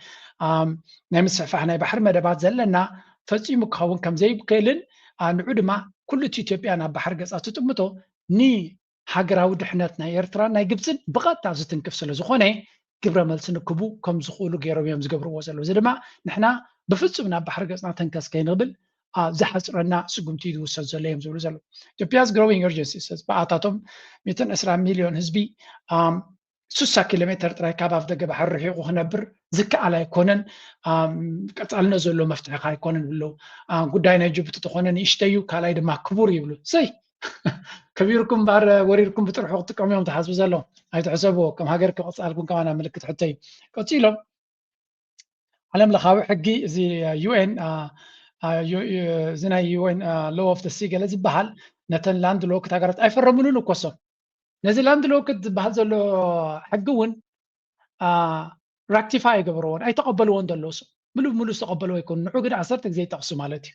ናይ ምስሕፋሕ ናይ ባሕሪ መደባት ዘለና ፈፂሙ ክኸውን ከም ዘይክእልን ንዑ ድማ ኩሉ እቲ ኢትዮጵያ ናብ ባሕሪ ገፃ ትጥምቶ ንሃገራዊ ድሕነት ናይ ኤርትራ ናይ ግብፅን ብቐጥታ ዝትንክፍ ስለ ዝኾነ ግብረ መልሲ ንክቡ ከም ዝኽእሉ ገይሮም እዮም ዝገብርዎ ዘለዉ እዚ ድማ ንሕና ብፍፁም ናብ ባሕሪ ገፅና ተንከስ ከይንብል ዝሓፅረና ስጉምቲ ዝውሰድ ዘሎ እዮም ዝብሉ ዘለዉ ኢትዮጵያ's growing urgency says በኣታቶም 120 ሚሊዮን ህዝቢ 60 ኪሎ ሜትር ጥራይ ካብ ኣፍ ደገ ባሕሪ ርሒቑ ክነብር ዝከኣል ኣይኮነን ቀፃልነት ዘሎ መፍትሒ ኣይኮነን ብለው ጉዳይ ናይ ጅቡቲ ተኾነ ንእሽተዩ ካልኣይ ድማ ክቡር ይብሉ ሰይ ከቢርኩም ባር ወሪርኩም ብጥርሑ ክትጥቀሙ እዮም ተሓስቡ ዘሎ ኣይትሕሰብዎ ከም ሃገር ክቕፃልኩም ከማና ምልክት ሕቶ እዩ ቀፂሎም ዓለም ለኻዊ ሕጊ እዚ ዩኤን እዚ ናይ ዩኤን ሎው ኦፍ ደ ሲ ገለ ዝበሃል ነተን ላንድ ሎክድ ሃገራት ኣይፈረሙሉን እኮሶም ነዚ ላንድ ሎክድ ዝበሃል ዘሎ ሕጊ እውን ራክቲፋይ ይገብርዎን ኣይተቐበልዎን ዘለዉ ሙሉእ ዝተቐበልዎ ኣይኮኑ ንዑ ግን 10 ግዜ ይጠቕሱ ማለት እዩ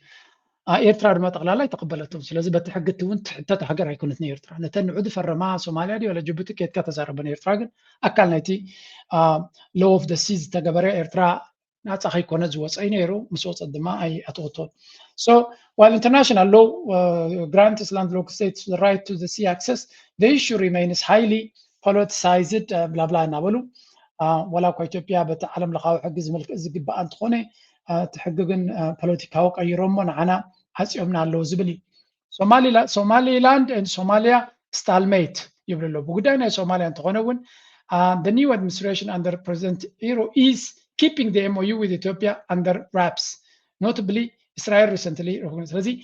ኤርትራ ድማ ጠቕላላ ኣይተቐበለቶም ስለዚ በቲ ሕጊ እቲ እውን ትሕተት ሃገር ኣይኮነትን ኤርትራ ነተን ንዑ ዝፈረማ ሶማልያ ድዩ ወላ ጅቡቲ ኬትካ ተዛረበን ኤርትራ ግን ኣካል ናይቲ ሎው ኦፍ ደ ሲ ዝተገበረ ኤርትራ ናፃ ከይኮነ ዝወፀይ ነይሩ ምስ ወፀት ድማ ኣይኣተወቶ So while international law grants landlocked states the right to the sea access, the issue remains highly politicized. Blah blah نابلو ولا كإثيوبيا بتعلم لقاو حجز ملك إزجب أنت خونة تحققن political قيرمون عنا حسيومنا اللو زبلي. Somaliland and Somalia stalemate. يبلو بقدرنا Somalia أنت خونون. The new administration under President Iro is keeping the MOU with Ethiopia under wraps. Notably, Israel recently recognized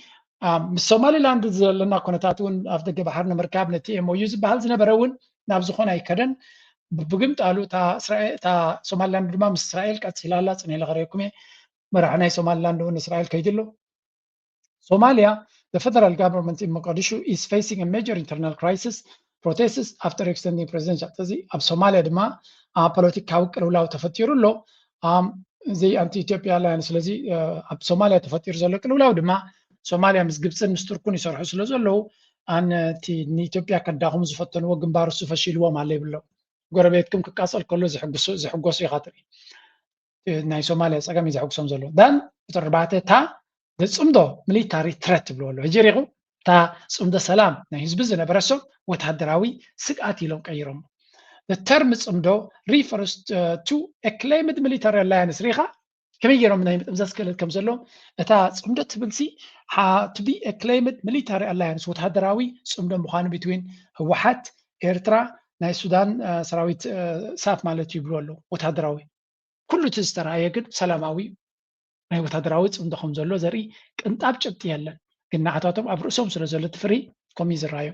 Somaliland لنا كونتاتون أفضل بحرنا مركبنا تي MOU بحال زنبرون نابزخون أيكدن بقيمت قالوا تا Somaliland دمام إسرائيل كاتسيلالا سنة لغريكمي مرحنا Somaliland وإسرائيل كيدلو. Somalia, the federal government in Mogadishu is facing a major internal crisis. Protests after extending presidential تزي أب Somalia دما politic كاوك رولاو تفتيرو له زي anti Ethiopia alliance لزي أب Somalia تفتير زلك رولاو دما Somalia مس جبسن مستركوني صرحوا سلزلو أن تي إثيوبيا كداهم زفتن وجنبار السفشيل وما عليه بالله قربيتكم كقاصل كله زي حقوسي خاطري ناي Somalia سأقام يزحقسم زلو دان بتربعته تا بتصمدو ميليتاري ثريت بلولو هجريغو تا صمد سلام نهيز بزنا برسو وتهدراوي سقاتي لهم قيرهم. The term صمدو refers to a claimed military alliance ريخا كما يجرم من امزاز كلت كم زلو اتا صمدو تبلسي to be a claimed military alliance وتهدراوي صمدو مخان between هوحات إيرترا ناي السودان سراويت ساف مالتي بلولو وتهدراوي كله تسترعي قد سلاماوي ناي وتهدراوي صمدو خم زلو زري كنتاب جبتي يلا كنا عطاتهم أبرسهم سلسلة فري كوميز الرايو.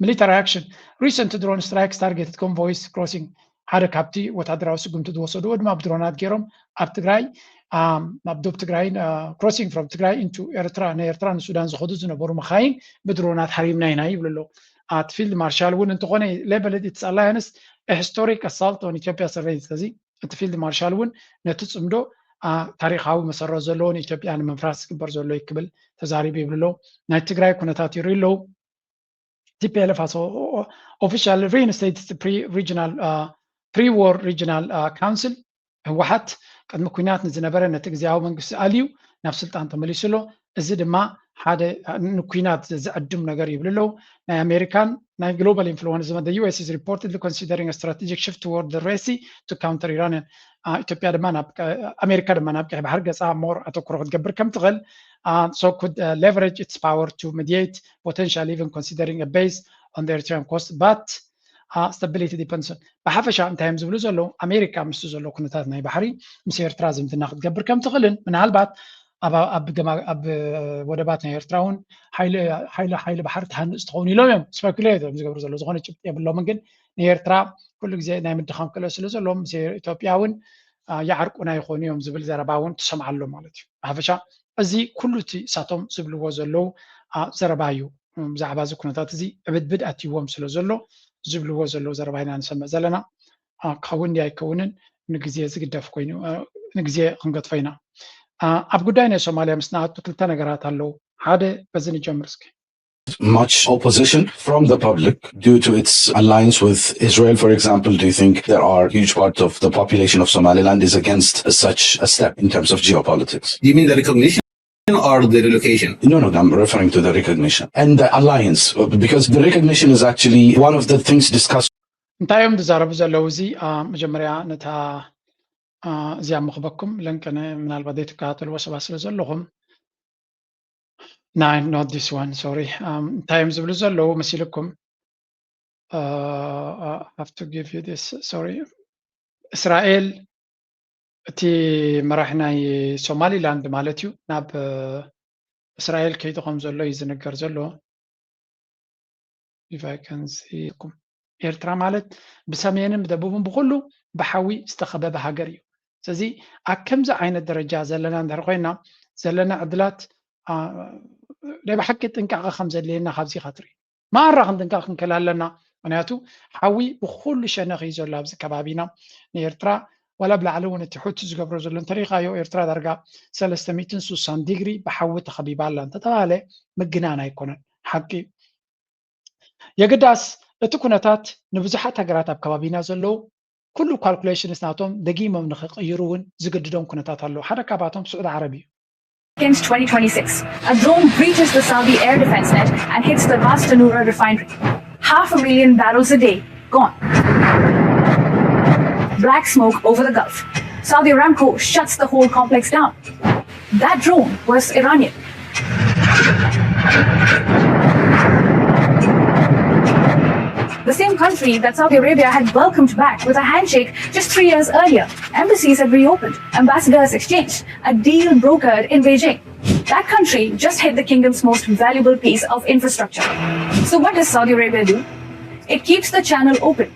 Military action. Recent drone strikes targeted convoys crossing هذا كابتي وتدراو سقوم تدوسوا ود ما بدرونات جيرهم أبتغراي ما بدوب تغراين crossing from Tigray into Eritrea نيرترا السودان زخدو زنبورو مخاين بدرونات حريم ناي يقولوا فيلد مارشال وين انتو غني labeled its alliance a historic assault on Ethiopia surveillance تزي انت فيلد مارشال وين نتتصمدو تاريخاዊ مسرو زلون ኢትዮጵያን መንፍራስ ግበር ዘሎ ይክብል ተዛሪብ ይብልሎ ናይ ትግራይ ኩነታት ይሪሎ TPLF also officially reinstated the pre-war regional council ህወሓት ቅድሚ ኩናት ንዝነበረ ነቲ ግዝያዊ መንግስቲ ኣልዩ ናብ ስልጣን ተመሊሱሎ እዚ ድማ ሓደ ንኩናት ዝዕድም ነገር ይብልሎ ናይ ኣሜሪካን ናይ global influence the US is reportedly considering a strategic shift toward the Red Sea to counter Iranian ኢትዮጵያ ድማ ናብ ኣሜሪካ ድማ ናብ ቀይ ባህር ገፃ ሞር ኣተኩሮ ክትገብር ከም ትኽእል so could leverage its power to mediate potentially even considering a base on the Eritrean coast but stability depends on بحفشة እንታይ እዮም ዝብሉ ዘለዉ ኣሜሪካ ምስ ዘሎ ኩነታት ናይ ባሕሪ ምስ ኤርትራ ዝምድና ክትገብር ከም ትኽእልን ምናልባት ኣብ ወደባት ናይ ኤርትራ እውን ሓይሊ ባሕሪ ትሃንፅ ትኸውን ኢሎም እዮም ስፔኩሌት እዮም ዝገብሩ ዘሎ ዝኾነ ጭብጢ የብሎምን ግን ንኤርትራ ኩሉ ግዜ ናይ ምድኻም ክእለ ስለ ዘለዎም ምስ ኢትዮጵያ እውን ይዓርቁና ይኾኑ እዮም ዝብል ዘረባ እውን ትሰምዓሎ ማለት እዩ ብሓፈሻ እዚ ኩሉ እቲ እሳቶም ዝብልዎ ዘለዉ ዘረባ እዩ ብዛዕባ እዚ ኩነታት እዚ ዕብድብድ ኣትይዎም ስለ ዘሎ ዝብልዎ ዘለዉ ዘረባ ኢና ንሰምዕ ዘለና ክኸውን ዲ ኣይከውንን ንግዜ ዝግደፍ ኮይኑ ንግዜ ክንገጥፎ ኢና ኣብ ጉዳይ ናይ ሶማልያ ምስ ንኣቱ ክልተ ነገራት ኣለዉ ሓደ በዚ ንጀምር እስኪ Much opposition from the public due to its alliance with Israel, for example. Do you think there are huge part of the population of Somaliland is against such a step in terms of geopolitics? Do you mean the recognition or the relocation? No, I'm referring to the recognition and the alliance because the recognition is actually one of the things discussed. እንታይ እዮም ዝዛረቡ ዘለዉ እዚ መጀመርያ ነታ እዚኣ ምኽበኩም ለንቀነ ምናልባት ዘይትከታተልዎ ሰባት ስለ ዘለኹም No, not this one, sorry. Times of Luzalo, Masilukum. I have to give you this, sorry. Israel, ti marahna Somaliland maletyu, nab Israel Kaitom Zolo is in a Garzolo. If I can see. Ertra malet, Besamianim, the Bubum Bulu, Bahawi, Stakhababa Hagari. Sazi, Akemza Aina Daraja, Zelana Darwena, Zelana Adlat. لا بحكت إنك خمسة لنا خمسة خطري ما أرغم إنك كلام لنا وناتو حوي بخل شيء نغيز ولا بز كبابينا نيرترا ولا بلعلون تحوت زجبر زلون طريقة يو إيرترا درجة 360 ديجري بحوي تخبيب على أنت تبالي مجنانا يكونن حقي يقداس لتكونتات نبزحات هجرات بكبابينا زلو كل calculations ناتهم دقيمة من يرون زجددون كونتات هلو حركة بعتهم سعود عربي Against 2026, a drone breaches the Saudi air defense net and hits the Ras Tanura refinery. 500,000 barrels a day gone. Black smoke over the Gulf. Saudi Aramco shuts the whole complex down. That drone was Iranian. The same country that Saudi Arabia had welcomed back with a handshake just 3 years earlier. Embassies had reopened, ambassadors exchanged, a deal brokered in Beijing. That country just hit the kingdom's most valuable piece of infrastructure. So what does Saudi Arabia do? It keeps the channel open,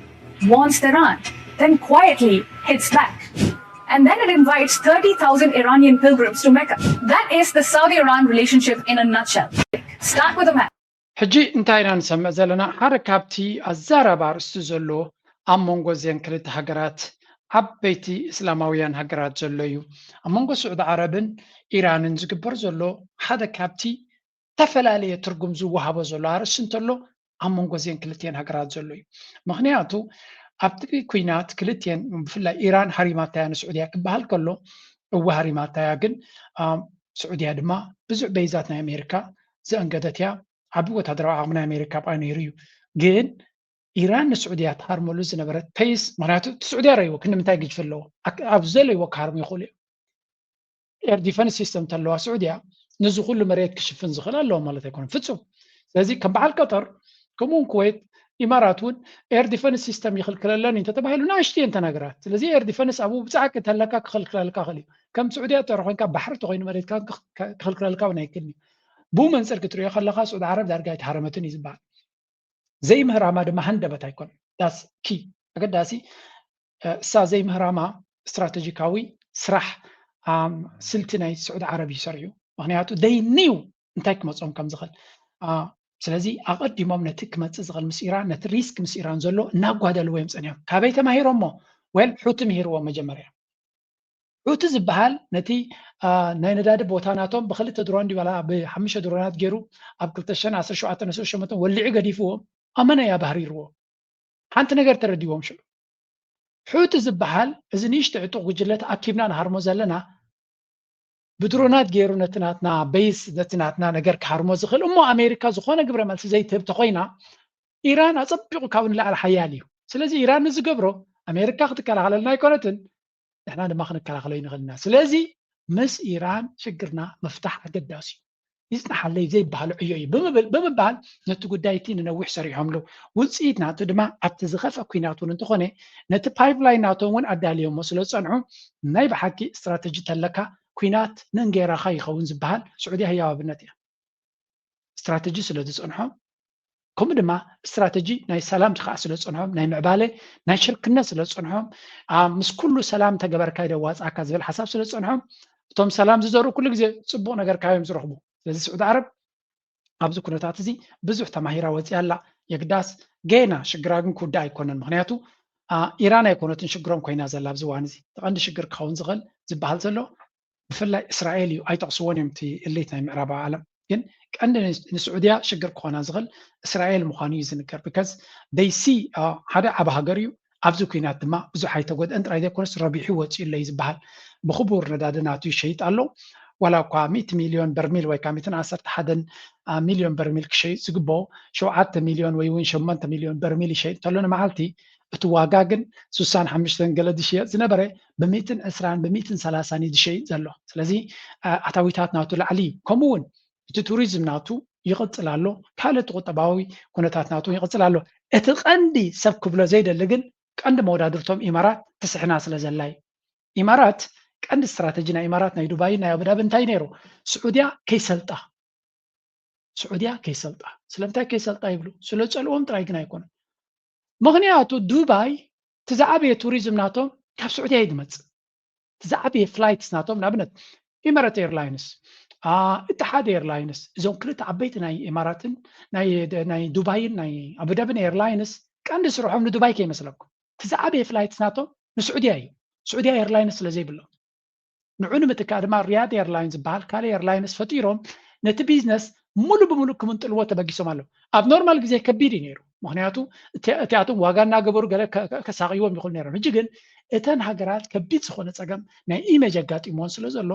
warns Tehran, then quietly hits back. And then it invites 30,000 Iranian pilgrims to Mecca. That is the Saudi-Iran relationship in a nutshell. Start with a map. ሕጂ እንታይ ኢና ንሰምዕ ዘለና ሓደ ካብቲ ኣዛራባ ርእስቲ ዘሎ ኣብ መንጎ እዘን ክልተ ሃገራት ዓበይቲ እስላማውያን ሃገራት ዘሎ እዩ ኣብ መንጎ ስዑድ ዓረብን ኢራንን ዝግበር ዘሎ ሓደ ካብቲ ተፈላለየ ትርጉም ዝወሃቦ ዘሎ ኣርእስቲ እንተሎ ኣብ መንጎ እዘን ክልተን ሃገራት ዘሎ እዩ ምክንያቱ ኣብቲ ኩናት ክልተን ብፍላይ ኢራን ሃሪማታያ ንስዑድያ ክበሃል ከሎ እወ ሃሪማታያ ግን ስዑድያ ድማ ብዙሕ በይዛት ናይ ኣሜሪካ ዘእንገደት እያ ዓቢ ወታደራዊ ዓቕሚ ናይ ኣሜሪካ ባ ነይሩ እዩ ግን ኢራን ንስዑድያ ትሃርመሉ ዝነበረት ፔስ ምክንያቱ ስዑድያ ረይዎ ክንምንታይ ግጅፍ ኣለዎ ኣብ ዘለይዎ ክሃርሙ ይኽእሉ እዮም ኤር ዲፈንስ ሲስተም ተለዋ ስዑድያ ነዚ ኩሉ መሬት ክሽፍን ዝኽእል ኣለዎ ማለት ኣይኮነን ፍፁም ስለዚ ከም በዓል ቀጠር ከምኡውን ኩዌት ኢማራት እውን ኤር ዲፈንስ ሲስተም ይኽልክለለን እንተተባሂሉ ንእሽተየን ተነገራት ስለዚ ኤር ዲፈንስ ኣብኡ ብፃዕቂ ተለካ ክኽልክለልካ ክእል እዩ ከም ስዑድያ ጠር ኮይንካ ባሕሪ ተኮይኑ መሬትካ ክኽልክለልካ እውን ኣይክእልን እዩ ብኡ መንፅር ክትሪኦ ከለካ ስዑድ ዓረብ ዳርጋ ኣይተሃረመትን እዩ ዝበሃል ዘይምህራማ ድማ ሃንደበት ኣይኮን ዳስ ኪ ኣገዳሲ እሳ ዘይምህራማ ስትራቴጂካዊ ስራሕ ስልቲ ናይ ስዑድ ዓረብ ይሰርሑ ምክንያቱ ደይኒው እንታይ ክመፅኦም ከም ዝኽእል ስለዚ ኣቐዲሞም ነቲ ክመፅእ ዝኽእል ምስ ኢራን ነቲ ሪስክ ምስ ኢራን ዘሎ እናጓደልዎ እዮም ፀኒሖም ካበይ ተማሂሮሞ ወል ሑቲ ምሂርዎ መጀመርያ ሑቲ ዝበሃል ነቲ ናይ ነዳዲ ቦታ ናቶም ብክልተ ድሮን ዲባላ ብሓሙሽተ ድሮናት ገይሩ ኣብ 2017 ወሊዑ ገዲፍዎ ኣመነ ያ ባህሪርዎ ሓንቲ ነገር ተረዲዎም ሽዑ ሑቲ ዝበሃል እዚ ንእሽተ ዕጡቕ ጉጅለት ኣኪብና ንሃርሞ ዘለና ብድሮናት ገይሩ ነትናትና በይስ ነትናትና ነገር ክሃርሞ ዝኽእል እሞ ኣሜሪካ ዝኾነ ግብረ መልሲ ዘይትህብ ተኮይና ኢራን ኣፀቢቑ ካብ ንላዕሊ ሓያል እዩ ስለዚ ኢራን ንዝገብሮ ኣሜሪካ ክትከላኸለልና ኣይኮነትን ንሕና ድማ ክንከላኸሎ ይንኽእልና ስለዚ ምስ ኢራን ሽግርና መፍታሕ ኣገዳሲ እዩ ይፅናሓለይ ዘይበሃሉ ዕዮ እዩ ብምባል ነቲ ጉዳይ እቲ ንነዊሕ ሰሪሖምሉ ውፅኢት ናቱ ድማ ኣብቲ ዝኸፍአ ኩናት እውን እንተኾነ ነቲ ፓይፕላይን ናቶም እውን ኣዳልዮሞ ስለ ዝፀንሑ ናይ ብሓቂ ስትራቴጂ ተለካ ኩናት ንንጌራኻ ይኸውን ዝበሃል ስዑድያ ህያው ኣብነት እያ ስትራቴጂ ስለ ዝፀንሖም ከምኡ ድማ ስትራቴጂ ናይ ሰላም ከዓ ስለ ዝፀንሖም ናይ ምዕባለ ናይ ሽርክነት ስለ ዝፀንሖም ምስ ኩሉ ሰላም ተገበርካ ይደዋፅኣካ ዝብል ሓሳብ ስለ ዝፀንሖም እቶም ሰላም ዝዘርኡ ኩሉ ግዜ ፅቡቅ ነገር ካዮም ዝረኽቡ ስለዚ ስዑድ ዓረብ ኣብዚ ኩነታት እዚ ብዙሕ ተማሂራ ወፂያ ኣላ የግዳስ ገና ሽግራ ግን ክውዳእ ኣይኮነን ምክንያቱ ኢራን ኣይኮነትን ሽግሮም ኮይና ዘላ ኣብዚ እዋን እዚ ተቐንዲ ሽግር ክኸውን ዝኽእል ዝበሃል ዘሎ ብፍላይ እስራኤል እዩ ኣይጠቕስዎን እዮም እቲ እሌት ናይ ምዕራባዊ ዓለም ግን ቀንዲ ንስዑድያ ሽግር ክኾና ዝኽእል እስራኤል ምዃኑ እዩ ዝንገር ቢካዝ ደይ ሲ ሓደ ዓብ ሃገር እዩ ኣብዚ ኩናት ድማ ብዙሕ ኣይተጎድአን ጥራይ ዘይኮነስ ረቢሑ ወፂኡ ኣሎ እዩ ዝበሃል ብክቡር ነዳዲ ናቱ ይሸይጥ ኣሎ ዋላ እኳ 100 ሚልዮን በርሚል ወይ ከዓ 111 ሚልዮን በርሚል ክሸይጥ ዝግብኦ 7 ሚልዮን ወይ እውን 8 ሚልዮን በርሚል ይሸይጥ ተሎ ንመዓልቲ እቲ ዋጋ ግን 65 ገለ ዝሽየጥ ዝነበረ ብ120 ብ130 ዝሸይጥ ዘሎ ስለዚ ኣታዊታት ናቱ ላዕሊ ከምኡውን እቲ ቱሪዝም ናቱ ይቕፅል ኣሎ ካልኦት ቁጠባዊ ኩነታት ናቱ ይቕፅል ኣሎ እቲ ቀንዲ ሰብ ክብሎ ዘይደሊ ግን ቀንዲ መወዳድርቶም ኢማራት ትስሕና ስለ ዘላ እዩ ኢማራት ቀንዲ ስትራቴጂ ናይ ኢማራት ናይ ዱባይ ናይ አቡዳቢ እንታይ ነይሩ ስዑድያ ከይሰልጣ ስለምንታይ ከይሰልጣ ይብሉ ስለ ፀልኦም ጥራይ ግን ኣይኮነን ምክንያቱ ዱባይ ትዛዕበየ ቱሪዝም ናቶም ካብ ስዑድያ ይድመፅእ ትዛዕበየ ፍላይትስ ናቶም ንኣብነት ኢማራት ኤርላይንስ ኢትሓድ ኤርላይንስ እዞም ክልተ ዓበይቲ ናይ ኢማራትን ናይ ዱባይን ናይ አቡዳቢን ኤርላይንስ ቀንዲ ስርሖም ንዱባይ ከይመስለኩም ትዛዕበየ ፍላይትስ ናቶም ንስዑድያ እዩ ስዑድያ ኤርላይንስ ስለዘይብሎ ንዑ ንምትካእ ድማ ሪያድ ኤርላይንስ ዝበሃል ካልእ ኤርላይንስ ፈጢሮም ነቲ ቢዝነስ ሙሉ ብምሉእ ክምንጥልዎ ተበጊሶም ኣሎ ኣብ ኖርማል ግዜ ከቢድ እዩ ነይሩ ምክንያቱ እቲኣቶም ዋጋ እናገበሩ ገለ ከሳቂዎም ይኽእሉ ነይሮም ሕጂ ግን እተን ሃገራት ከቢድ ዝኾነ ፀገም ናይ ኢሜጅ ኣጋጢሞን ስለ ዘሎ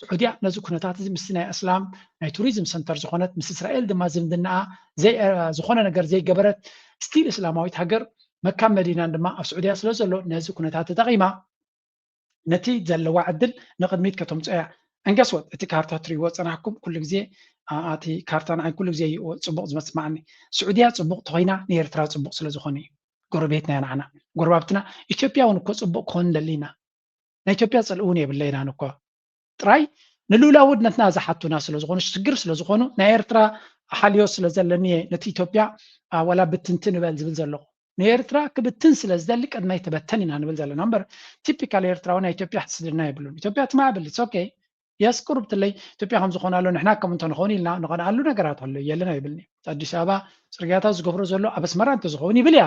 سعودية نزو كنتات زي مسنا إسلام ناي توريزم سنتر زخونت مس إسرائيل دما زمدنا زي زخونة نجار زي جبرت ستيل إسلامويت هجر مكة مدينة دما في السعودية سلزلو نزو كنتات تقيمة نتي زل وعدل نقد ميت كتوم تسع انقصوت اتي كارتا تريوت أنا حكم كل جزء اتي كارتا عن كل جزء صبغ زي ما تسمعني السعودية صبغ تغينا نيرترا صبغ سلزخوني قربيتنا أنا قربتنا إثيوبيا ونكو صبغ كون للينا إثيوبيا صلوني باللينا نكو تراي نلولا ود نتنازع حتى ناس لزغون شجر سلزغونو نيرترا حاليوس لزلني نت إثيوبيا ولا بتنتن بالزبل زلو نيرترا كبتن سلزدلك قد ما يتبتنين هنبل زل نمبر تيبيكال إيرترا ونا إثيوبيا حسدنا يبلون إثيوبيا تمع بلس أوكي يس قربت لي إثيوبيا هم زغون قالوا نحنا كم تنخوني لنا نغنا قالوا نقرات هلا يلنا يبلني أديس أبا سرقاتها زقفرو زلو أبس مرة أنت زغوني بلي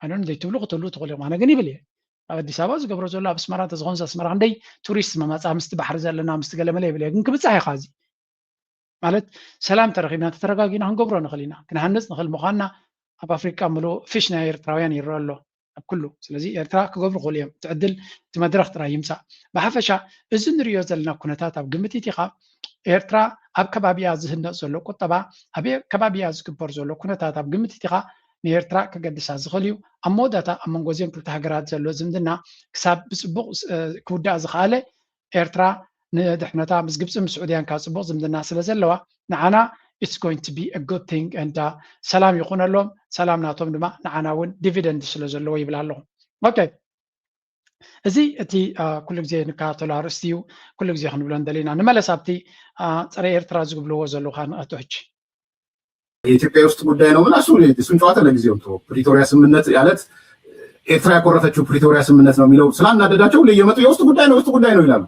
أنا ندي تقولوا تقولوا ما أنا جني بلي أديس أبا زقفرو زلو أبس مرة أنت زغون زس مرة عندي توريست ما مصا مستبحر زلنا مستقل ملي بلي لكن كبتصحي خازي مالت سلام ترغينا تترقاقينا هنقبرو نخلينا كنا هنس نخل مخانا أب أفريقيا ملو فيشنا إيرتراويان يرولو أب كله سلازي إيرترا كقبر قوليهم تعدل تمدرخ ترى يمسا بحفشة إذن ريوز لنا كنتات أب قمتي تيخا إيرترا أب كبابي أزهن زولو كتبا أب كبابي أزكبر زولو كنتات أب قمتي تيخا نيرترا كقدس أزخليو أمو داتا أمون غوزين كل تهجرات زلو زمدنا كساب بسبوق كودا أزخالي إيرترا ندحنتا مزقبسم سعوديان كاسبوق زمدنا سلازلوا نعنا it's going to be a good thing and سلام يكون لهم سلام ناتهم دما نعنا ون dividend سلازلوا يبلا لهم اوكي زي اتي كل زي نكاتلو ارستيو كل زي خنبلان دلينا نملس ابتي صري ኤርትራ ዝግብልዎ ዘሎ ካን አቶች የኢትዮጵያ ውስጥ ጉዳይ ነው ብላ እሱን ጨዋታ ለጊዜው ተው ፕሪቶሪያ ስምምነት ያለት ኤርትራ ያቆረፈችው ፕሪቶሪያ ስምምነት ነው የሚለው ስላናደዳቸው ለየመጡ የውስጥ ጉዳይ ነው ይላሉ።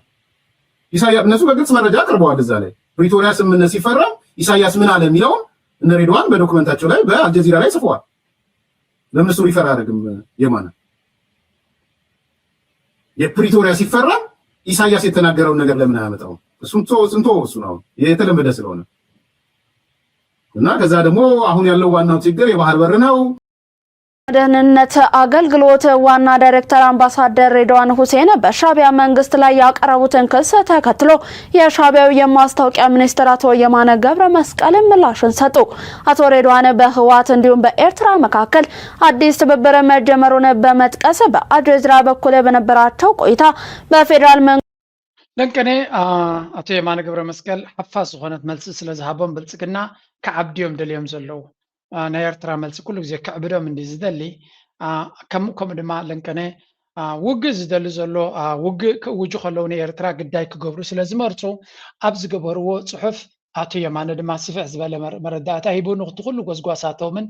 ኢሳያስ እነሱ በግልጽ መረጃ አቅርበዋል። እዛ ላይ ፕሪቶሪያ ስምምነት ሲፈረም ኢሳያስ ምን አለ የሚለውን እነ ሬድዋን በዶክመንታቸው ላይ በአልጀዚራ ላይ ጽፈዋል። ለምን እሱ ሪፈር አደረግም የማነ የፕሪቶሪያ ሲፈረም ኢሳያስ የተናገረውን ነገር ለምን አያመጣው? እሱ ነው የተለመደ ስለሆነ እና ከዛ ደግሞ አሁን ያለው ዋናው ችግር የባህር በር ነው። ደህንነት አገልግሎት ዋና ዳይሬክተር አምባሳደር ሬድዋን ሁሴን በሻቢያ መንግስት ላይ ያቀረቡትን ክስ ተከትሎ የሻቢያው የማስታወቂያ ሚኒስትር አቶ የማነ ገብረ መስቀል ምላሽን ሰጡ። አቶ ሬድዋን በህዋት እንዲሁም በኤርትራ መካከል አዲስ ትብብር መጀመሩን በመጥቀስ በአልጀዚራ በኩል በነበራቸው ቆይታ በፌደራል ለንቀኔ አቶ የማነ ገብረ መስቀል ሐፋስ ሆነት መልስ ስለዛሃቦም ብልጽግና ከዓብዲዮም ደልዮም ዘለው ናይ ኤርትራ መልስ ኩሉ ግዜ ክዕብዶም እንዲ ዝደሊ ከምኡ ድማ ለንቀነ ውግእ ዝደሊ ዘሎ ውግእ ክውጁ ከለዉ ንኤርትራ ግዳይ ክገብሩ ስለ ዝመርፁ ኣብ ዝገበርዎ ፅሑፍ አቶ የማነ ድማ ስፍሕ ዝበለ መረዳእታ ሂቡ ንክቲ ኩሉ ጎዝጓሳቶምን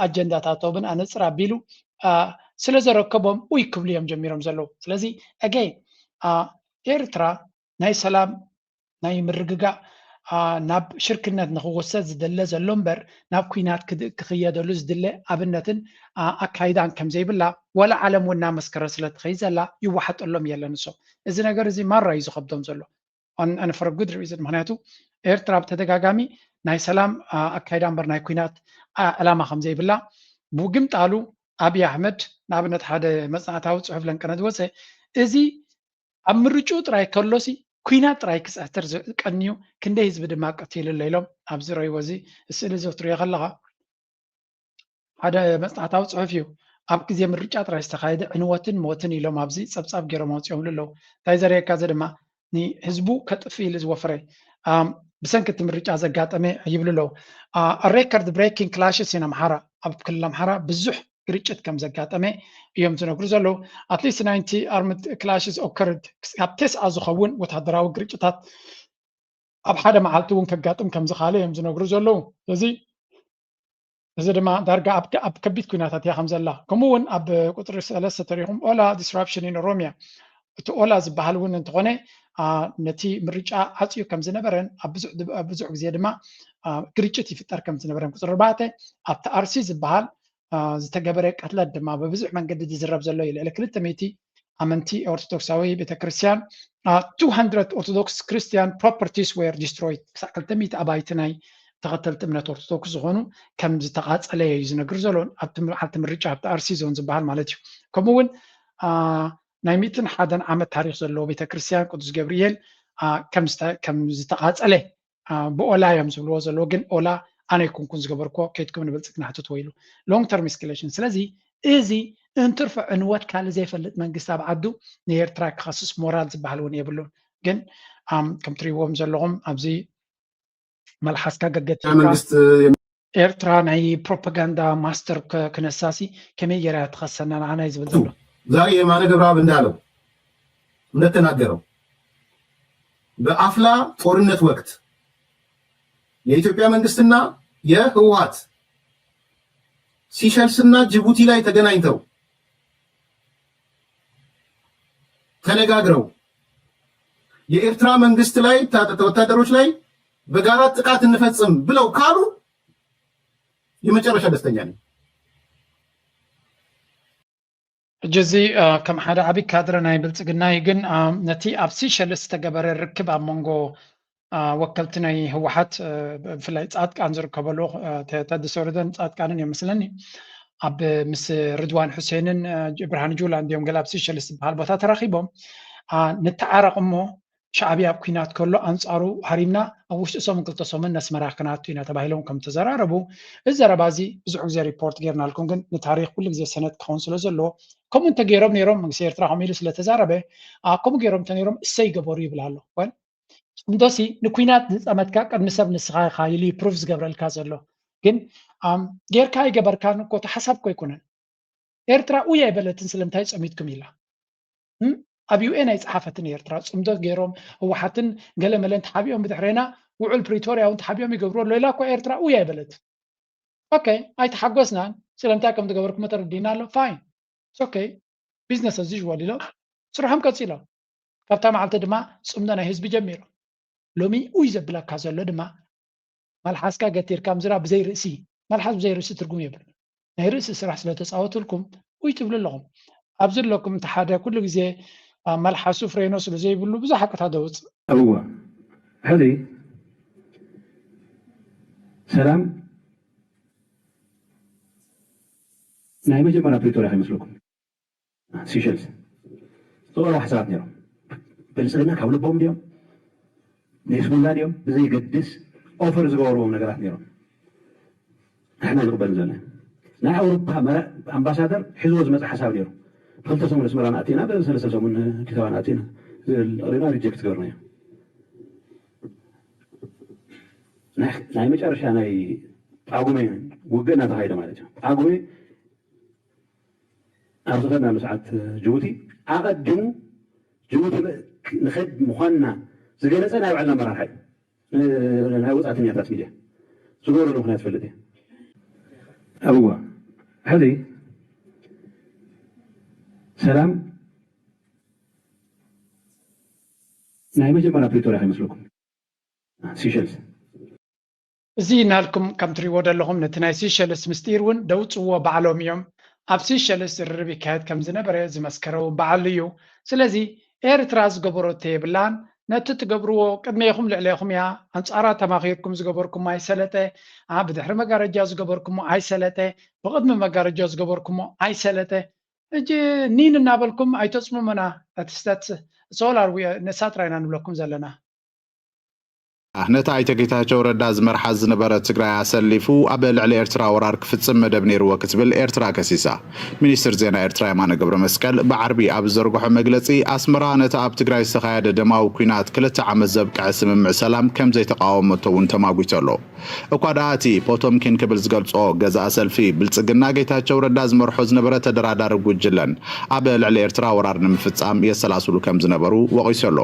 ኣጀንዳታቶምን ኣነፅር ኣቢሉ ስለ ዘረከቦም ውይ ክብሉ እዮም ጀሚሮም ዘለዉ። ስለዚ ኣገይ ኤርትራ ናይ ሰላም ናይ ምርግጋእ ናብ ሽርክነት ንክወሰድ ዝደለ ዘሎ እምበር ናብ ኩናት ክኽየደሉ ዝድለ ኣብነትን ኣካይዳን ከም ዘይብላ ወላ ዓለም እውን እናመስከረ ስለትኸይ ዘላ ይዋሓጠሎም የለን እሶ እዚ ነገር እዚ ማራ እዩ ዝኸብዶም ዘሎ ኣነ ፎር ጉድ ሪዝን ምክንያቱ ኤርትራ ብተደጋጋሚ ናይ ሰላም ኣካይዳ እምበር ናይ ኩናት ዕላማ ከም ዘይብላ ብግምጣሉ ኣብይ ኣሕመድ ንኣብነት ሓደ መፅናዕታዊ ፅሑፍ ለንቀነ ዝወፀ እዚ ኣብ ምርጩ ጥራይ ከሎሲ ኩናት ጥራይ ክፅሕትር ቀኒዩ ክንደይ ህዝቢ ድማ ቀቲሉ ኢሎም ኣብዚ ረእይዎ እዚ ስእሊ ዘትሪዮ ከለካ ሓደ መፅናዕታዊ ፅሑፍ እዩ ኣብ ግዜ ምርጫ ጥራይ ዝተካየደ ዕንወትን ሞትን ኢሎም ኣብዚ ፀብፃብ ገይሮም ኣውፅኦም ኣለዉ። እንታይ ዘርእየካ እዚ ድማ ንህዝቡ ከጥፊ ኢሉ ዝወፈረ ብሰንኪ እቲ ምርጫ ዘጋጠመ ይብሉ ኣለዉ። ሬከርድ ብሬኪንግ ክላሽስ ኢን ኣምሓራ ኣብ ክልል ኣምሓራ ብዙሕ ግርጭት ከም ዘጋጠመ እዮም ዝነግሩ ዘለዉ። ኣትሊስት 90 ኣርምድ ክላሽስ ኦከርድ ካብ 9 ዝኸውን ወታደራዊ ግርጭታት ኣብ ሓደ መዓልቲ እውን ከጋጥም ከም ዝካለ እዮም ዝነግሩ ዘለዉ። ስለዚ እዚ ድማ ዳርጋ ኣብ ከቢድ ኩናታት እያ ከም ዘላ ከምኡ እውን ኣብ ቁጥሪ 3 ተሪኹም ኦላ ዲስራፕሽን ኢን ኦሮሚያ እቲ ኦላ ዝበሃል እውን እንትኾነ ነቲ ምርጫ ዓፅዩ ከም ዝነበረን ኣብ ብዙሕ ግዜ ድማ ግርጭት ይፍጠር ከም ዝነበረን ቁጥሪ 4 ኣብቲ ኣርሲ ዝበሃል ዝተገበረ ቀትለት ድማ በብዙሕ መንገዲ ዝዝረብ ዘሎ እዩ። ልዕሊ 200 ኣመንቲ ኦርቶዶክሳዊ ቤተክርስትያን 200 ኦርቶዶክስ ክርስቲያን ፕሮፐርቲስ ዌር ዲስትሮይድ ክሳብ 200 ኣባይቲ ናይ ተኸተልቲ እምነት ኦርቶዶክስ ዝኾኑ ከም ዝተቃፀለ እዩ ዝነግር ዘሎ ኣብቲ መዓልቲ ምርጫ ኣብቲ ኣርሲ ዞን ዝበሃል ማለት እዩ። ከምኡ እውን ናይ 101 ዓመት ታሪክ ዘለዎ ቤተክርስትያን ቅዱስ ገብርኤል ከም ዝተቃጸለ ብኦላ እዮም ዝብልዎ ዘለዎ ግን ኦላ ኣነ ይኩንኩን ዝገበርኮ ከይትኩም ንብልጽግና ሕትት ወይሉ ሎንግ ተርም ኤስካሌሽን ስለዚ እዚ እንትርፈ ዕንወት ካልእ ዘይፈልጥ መንግስቲ ኣብ ዓዱ ንኤርትራ ክኸስስ ሞራል ዝበሃል እውን የብሉን ግን ከም ትሪእዎም ዘለኹም ኣብዚ መልሓስካ ገገት ኤርትራ ናይ ፕሮፓጋንዳ ማስተር ክነሳሲ ከመይ ጌራ ትኸሰና ንዓና እዩ ዝብል ዘሎ ዛሬ የማነ ገብረአብ እንዳለው እንደተናገረው በአፍላ ጦርነት ወቅት የኢትዮጵያ መንግስትና የህወሓት ሲሸልስና ጅቡቲ ላይ ተገናኝተው ተነጋግረው የኤርትራ መንግስት ላይ ወታደሮች ላይ በጋራ ጥቃት እንፈጽም ብለው ካሉ የመጨረሻ ደስተኛ ነኝ። ጀዚ ከም ሓደ ዓብይ ካድረ ናይ ብልጽግና ግን ነቲ ኣብ ሲሸልስ ዝተገበረ ርክብ ኣብ መንጎ ወከልቲ ናይ ህወሓት ብፍላይ ጻድቃን ዝርከበሉ ተድስ ወረደን ጻድቃንን ይመስለኒ ኣብ ምስ ርድዋን ሁሴንን ብርሃን ጁላ እንዲኦም ገላ ኣብ ሲሸልስ ዝበሃል ቦታ ተራኺቦም ንተዓረቕ እሞ ሻዕብያ ኣብ ኩናት ከሎ ኣንጻሩ ሃሪምና ኣብ ውሽጢ ሰሙን ክልተ ሰሙን ነስመራ ክናቱ ኢና ተባሂሎም ከም ተዘራረቡ እዚ ዘረባ እዚ ብዙሕ ግዜ ሪፖርት ጌርናልኩም ግን ንታሪክ ኩሉ ግዜ ሰነድ ክኸውን ስለ ዘለዎ ከምኡ እንተገይሮም ነይሮም መንግስቲ ኤርትራ ከምኡ ኢሉ ስለተዛረበ ከምኡ ገይሮም እንተነይሮም እሰይ ገበሩ ይብል ኣሎ ወን እንደሲ ንኩናት ዝፀመትካ ቅድሚ ሰብ ንስኻ ኢኻ ኢሉ ፕሩፍ ዝገብረልካ ዘሎ ግን ጌርካ ይገበርካን እኮ ተሓሳብኮ ኣይኮነን ኤርትራ ውያ ይበለትን ስለምንታይ ፀሚትኩም ኢላ ኣብ ዩኤን ኣይፀሓፈትን ኤርትራ ፅምዶ ገይሮም ህወሓትን ገለመለን ተሓቢኦም ብድሕሪና ውዕል ፕሪቶሪያ እውን ተሓቢኦም ይገብርዎ ሌላ እኮ ኤርትራ ውያ ይበለት ኦኬ ኣይተሓጎስናን ስለምንታይ ከም ትገበርኩም ተረዲና ኣሎ ፋይን ኦኬ ቢዝነስ as usual ኢሎም ስራሖም ቀፂሎም ካብታ መዓልቲ ድማ ፅምዶ ናይ ህዝቢ ጀሚሮም ሎሚ ውይ ዘብለካ ዘሎ ድማ መልሓስካ ገቲርካ ምዝራ ብዘይ ርእሲ መልሓስ ብዘይ ርእሲ ትርጉም የብሉ ናይ ርእሲ ስራሕ ስለተፃወትልኩም ውይ ትብሉ ኣለኹም ኣብ ዘለኩም እቲ ሓደ ኩሉ ግዜ መልሓሱ ፍሬኖ ስለ ዘይብሉ ብዙሕ ሓቀታት ደውፅእ أبوه هذه سلام ناي مجمع بريتوريا يمسلكم سيشلز صور واحد ساعات نيرو بلسنا كاول بوم ديوم نيسمونا ديوم زي قدس اوفر زغورو نغرات نيرو احنا نقبل زلنا نا اوروبا امباسادر حزوز مز حساب نيرو خلت سمون اسمران اتينا بسلسل سمون كتابان اتينا رينا ريجكت غورنا ናይ መጨረሻ ናይ ጳጉሜ ውግእና ተካይደ ማለት እዩ ጳጉሜ ኣብ ዝኸድና መስዓት ጅቡቲ ኣቐድሙ ጅቡቲ ንኸድ ምዃንና ዝገለፀ ናይ ባዕልና መራርሓ እዩ ናይ ወፃእተኛታት ሚድያ ዝገብረሉ ምክንያት ፈልጥ እየ ኣብዋ ሕዚ ሰላም ናይ መጀመርያ ፕሪቶሪያ ይመስለኩም ሲሸልስ እዚ ናልኩም ከም ትሪእዎ ዘለኹም ነቲ ናይ ሲሸልስ ምስጢር እውን ደውፅዎ ባዕሎም እዮም ኣብ ሲሸልስ ዝርርብ ይካየድ ከም ዝነበረ ዝመስከረው በዓል እዩ ስለዚ ኤርትራ ዝገበሮቶ የብላን ነቲ ትገብርዎ ቅድሜኹም ልዕሌኹም እያ ኣንፃራ ተማኺርኩም ዝገበርኩሞ ኣይሰለጠ ብድሕሪ መጋረጃ ዝገበርኩሞ ኣይሰለጠ ብቅድሚ መጋረጃ ዝገበርኩሞ ኣይሰለጠ እጂ ኒን እናበልኩም ኣይተፅሙሙና እቲ ስተት ሶላር ንሳጥራ ኢና ንብለኩም ዘለና ነታ ኣይተ ጌታቸው ረዳ ዝመርሓ ዝነበረ ትግራይ ኣሰሊፉ ኣብ ልዕሊ ኤርትራ ወራር ክፍፅም መደብ ነይርዎ ክትብል ኤርትራ ከሲሳ ሚኒስትር ዜና ኤርትራ የማነ ገብረ መስቀል ብዓርቢ ኣብ ዘርግሖ መግለፂ ኣስመራ ነታ ኣብ ትግራይ ዝተኻየደ ደማዊ ኩናት 2 ዓመት ዘብቅዐ ስምምዕ ሰላም ከም ዘይተቃወመቶ እውን ተማጉቶ ኣሎ እኳ ደኣ እቲ ፖቶምኪን ክብል ዝገልጾ ገዛእ ሰልፊ ብልጽግና ጌታቸው ረዳ ዝመርሖ ዝነበረ ተደራዳሪ ጉጅለን ኣብ ልዕሊ ኤርትራ ወራር ንምፍጻም የሰላስሉ ከም ዝነበሩ ወቂሱ ኣሎ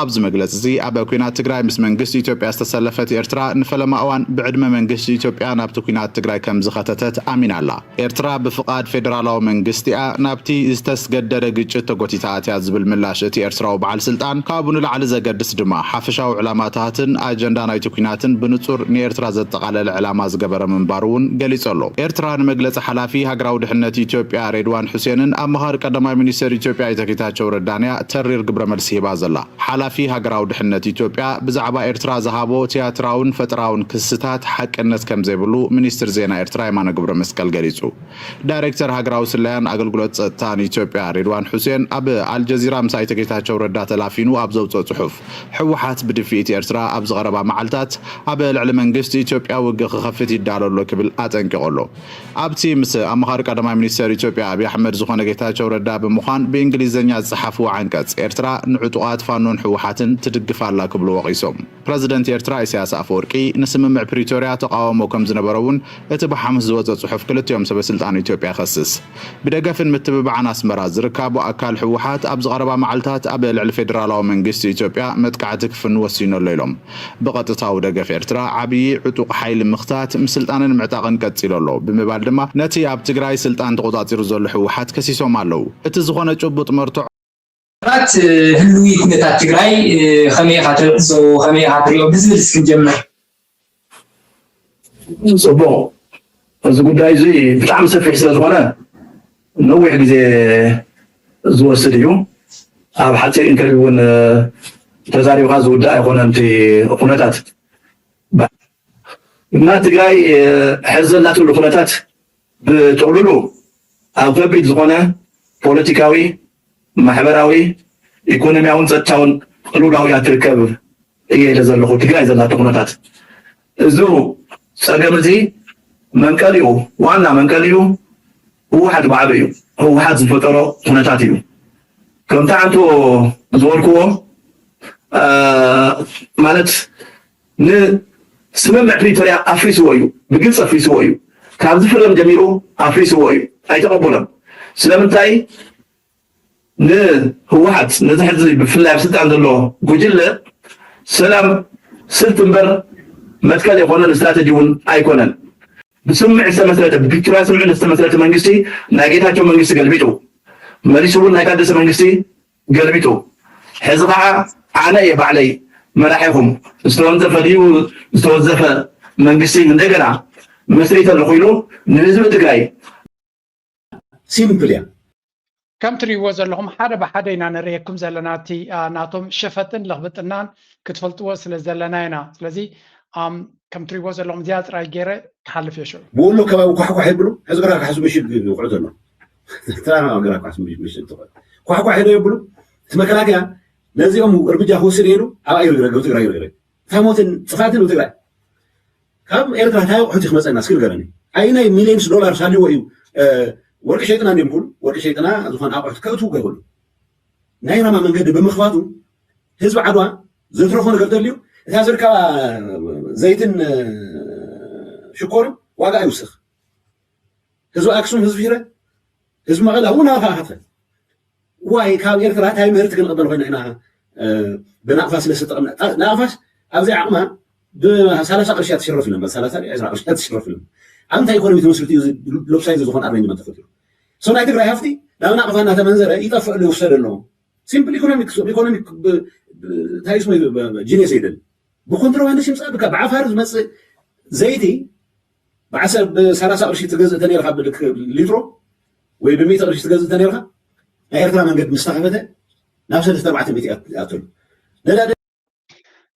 ኣብዚ መግለፂ እዚ ኣብ ኩናት ትግራይ ምስ መንግስቲ ኢትዮጵያ ዝተሰለፈት ኤርትራ ንፈለማ እዋን ብዕድመ መንግስቲ ኢትዮጵያ ናብቲ ኩናት ትግራይ ከም ዝኸተተት ኣሚና ኣላ ኤርትራ ብፍቃድ ፌደራላዊ መንግስቲ ናብቲ ዝተስገደደ ግጭት ተጎቲታ ኣትያ ዝብል ምላሽ እቲ ኤርትራዊ በዓል ስልጣን ካብኡ ንላዕሊ ዘገድስ ድማ ሓፈሻዊ ዕላማታትን ኣጀንዳ ናይቲ ኩናትን ብንጹር ንኤርትራ ዘጠቃለለ ዕላማ ዝገበረ ምንባሩ እውን ገሊጹ ኣሎ ኤርትራ ንመግለፂ ሓላፊ ሃገራዊ ድሕነት ኢትዮጵያ ሬድዋን ሁሴንን ኣብ ምኻር ቀዳማይ ሚኒስትር ኢትዮጵያ ኣይተ ጌታቸው ረዳንያ ተሪር ግብረ መልሲ ሂባ ዘላ ሓላፊ ሃገራዊ ድሕነት ኢትዮጵያ ብዛዕባ ኤርትራ ዝሃቦ ቲያትራውን ፈጥራውን ክስታት ሓቅነት ከም ዘይብሉ ሚኒስትር ዜና ኤርትራ የማነ ገብረ መስቀል ገሊጹ። ዳይሬክተር ሃገራዊ ስላያን አገልግሎት ጸጥታን ኢትዮጵያ ሬድዋን ሁሴን ኣብ አልጀዚራ ምስ ኣይተ ጌታቸው ረዳ ተላፊኑ ኣብ ዘውፅኦ ጽሑፍ ሕወሓት ብድፊት ኤርትራ ኣብ ዝቐረባ መዓልታት ኣብ ልዕሊ መንግስቲ ኢትዮጵያ ውግእ ክኸፍት ይዳለሎ ክብል ኣጠንቂቖሎ። ኣብቲ ምስ ኣመኻሪ ቀዳማይ ሚኒስትር ኢትዮጵያ አብይ አሕመድ ዝኾነ ጌታቸው ረዳ ብምዃን ብእንግሊዝኛ ዝጸሓፍዎ ዓንቀጽ ኤርትራ ንዕጡቓት ፋኖን ሕወሓትን ትድግፋላ ክብሉ ወቒሶም። ፕረዚደንት ኤርትራ ኢሳያስ አፈወርቂ ንስምምዕ ፕሪቶሪያ ተቃወሞ ከም ዝነበረውን እቲ ብሓሙስ ዝወፀ ጽሑፍ ክልቲኦም ሰበስልጣን ኢትዮጵያ ይኸስስ። ብደገፍን ምትብባዕን ኣስመራ ዝርከቡ ኣካል ሕወሓት ኣብ ዝቐረባ መዓልታት ኣብ ልዕሊ ፌደራላዊ መንግስቲ ኢትዮጵያ መጥቃዕቲ ክፍኑ ወሲኖሎ ኢሎም። ብቐጥታዊ ደገፍ ኤርትራ ዓብዪ ዕጡቕ ሓይሊ ምኽታት ምስልጣንን ምዕጣቕን ቀፂሎሎ ብምባል ድማ ነቲ ኣብ ትግራይ ስልጣን ተቆጻጺሩ ዘሎ ሕወሓት ከሲሶም ኣለዉ። እቲ ዝኾነ ጭቡጥ መርትዖ ራት ህልዊ ኩነታት ትግራይ ከመይ ካተንሶ ከመይ ካትሪኦ ብዝብል እስክንጀምር ጽቡቕ እዚ ጉዳይ እዚ ብጣዕሚ ሰፊሕ ስለ ዝኾነ ነዊሕ ግዜ ዝወስድ እዩ። ኣብ ሓፂር ኢንተርቪው እውን ተዛሪብካ ዝውዳእ ኣይኮነን እቲ ኩነታት እና ትግራይ ሕዚ ዘላትሉ ኩነታት ብጥቕልሉ ኣብ ከቢድ ዝኾነ ፖለቲካዊ ማሕበራዊ ኢኮኖሚያውን ጸጥታውን ቅልውላው ትርከብ እየ ኢለ ዘለኹ ትግራይ ዘላቶ ኩነታት እዚ ፀገም እዚ መንቀሊኡ ዋና መንቀሊኡ ህወሓት ባዕሉ እዩ። ህወሓት ዝፈጠሮ ኩነታት እዩ። ከምቲ ዓንቶ ዝበልክዎ ማለት ንስምምዕ ፕሪቶሪያ ኣፍሪስዎ እዩ፣ ብግልፂ ኣፍሪስዎ እዩ። ካብ ዝፍረም ጀሚሩ ኣፍሪስዎ እዩ፣ ኣይተቐበሎም። ስለምንታይ ንህወሓት ነዚ ሕዚ ብፍላይ ኣብ ስልጣን ዘሎ ጉጅለ ሰላም ስልት እምበር መትከል የኮነን ስትራቴጂ እውን ኣይኮነን። ብስምዕ ዝተመስረተ ብፕሪቶሪያ ስምምዕ ዝተመስረተ መንግስቲ ናይ ጌታቸው መንግስቲ ገልቢጡ መሊሱ እውን ናይ ታደሰ መንግስቲ ገልቢጡ ሕዚ ከዓ ኣነ እየ ባዕለይ መራሒኹም ዝተወንዘፈ ድዩ ዝተወዘፈ መንግስቲ እንደገና መስሪት ኣለኹ ኢሉ ንህዝቢ ትግራይ ሲምፕል እያ ከም ትሪእዎ ዘለኹም ሓደ ብሓደ ኢና ንሪአኩም ዘለና እቲ ናቶም ሸፈጥን ልኽብጥናን ክትፈልጥዎ ስለ ዘለና ኢና። ስለዚ ከም ትሪእዎ ዘለኹም እዚኣ ጥራይ ገይረ ክሓልፍ የሽዑ ብወሎ ከባቢ ኳሕኳሕ የብሉ ሕዚ ግራ ክሓሱ ምሽግ ውቅዑ ዘሎ ግራ ክሓሱ ምሽግ ትኽእል ኳሕኳሕ ሄዶ የብሉ እቲ መከላከያ ነዚኦም እርምጃ ክወስድ የሉ ኣብ ኣይርግረገ ትግራይ ይርግረ ታሞትን ፅፋትን ትግራይ ካብ ኤርትራ እንታይ ኣቑሑት ክመፀና እስኪ ንገረኒ ኣይናይ ሚሊዮንስ ዶላር ሳልዎ እዩ ወርቂ ሸይጥና እንዲም ኩሉ ወርቂ ሸይጥና ዝኾነ ኣቑሑት ከእትው ገይበሉ ናይ ራማ መንገዲ ብምኽፋቱ ህዝቢ ዓድዋ ዘትረፎ ነገር ተልዩ እታ ዝርከባ ዘይትን ሽኮርን ዋጋ ይውስኽ ህዝቢ ኣክሱም ህዝቢ ሽረ ህዝቢ መቐለ እውን ናብካ ክትፈል ዋይ ካብ ኤርትራ እንታይ ምህርቲ ክንቕበል ኮይና ኢና ብናቕፋ ስለዝተጠቐምና ናቕፋስ ኣብዚ ዓቕማ ብ30 ቅርሺ ትሽረፍ ኢሎም 30 20 ቅርሺ ትሽረፍ ኢሎም ኣብ እንታይ ኢኮኖሚ ተመስርቱ እዩ ሎብሳይዝ ዝኾነ ኣርሜንጅመንት ተፈጢሩ ሰው ናይ ትግራይ ሃፍቲ ናብ ናቕፋ እናተመንዘረ ይጠፍእ ይውሰድ ኣለዎ ሲምፕል ኢኮኖሚክ እንታይ ስሙ ጂኒየስ ይደል ብኮንትሮባንድ ሲምፃ ብካ ብዓፋር ዝመፅእ ዘይቲ ብ30 ቅርሺ ትገዝእ ተነርካ ሊትሮ ወይ ብ100 ቅርሺ ትገዝእ ተነርካ ናይ ኤርትራ መንገዲ ምስ ተኸፈተ ናብ 3-4 ይኣትሉ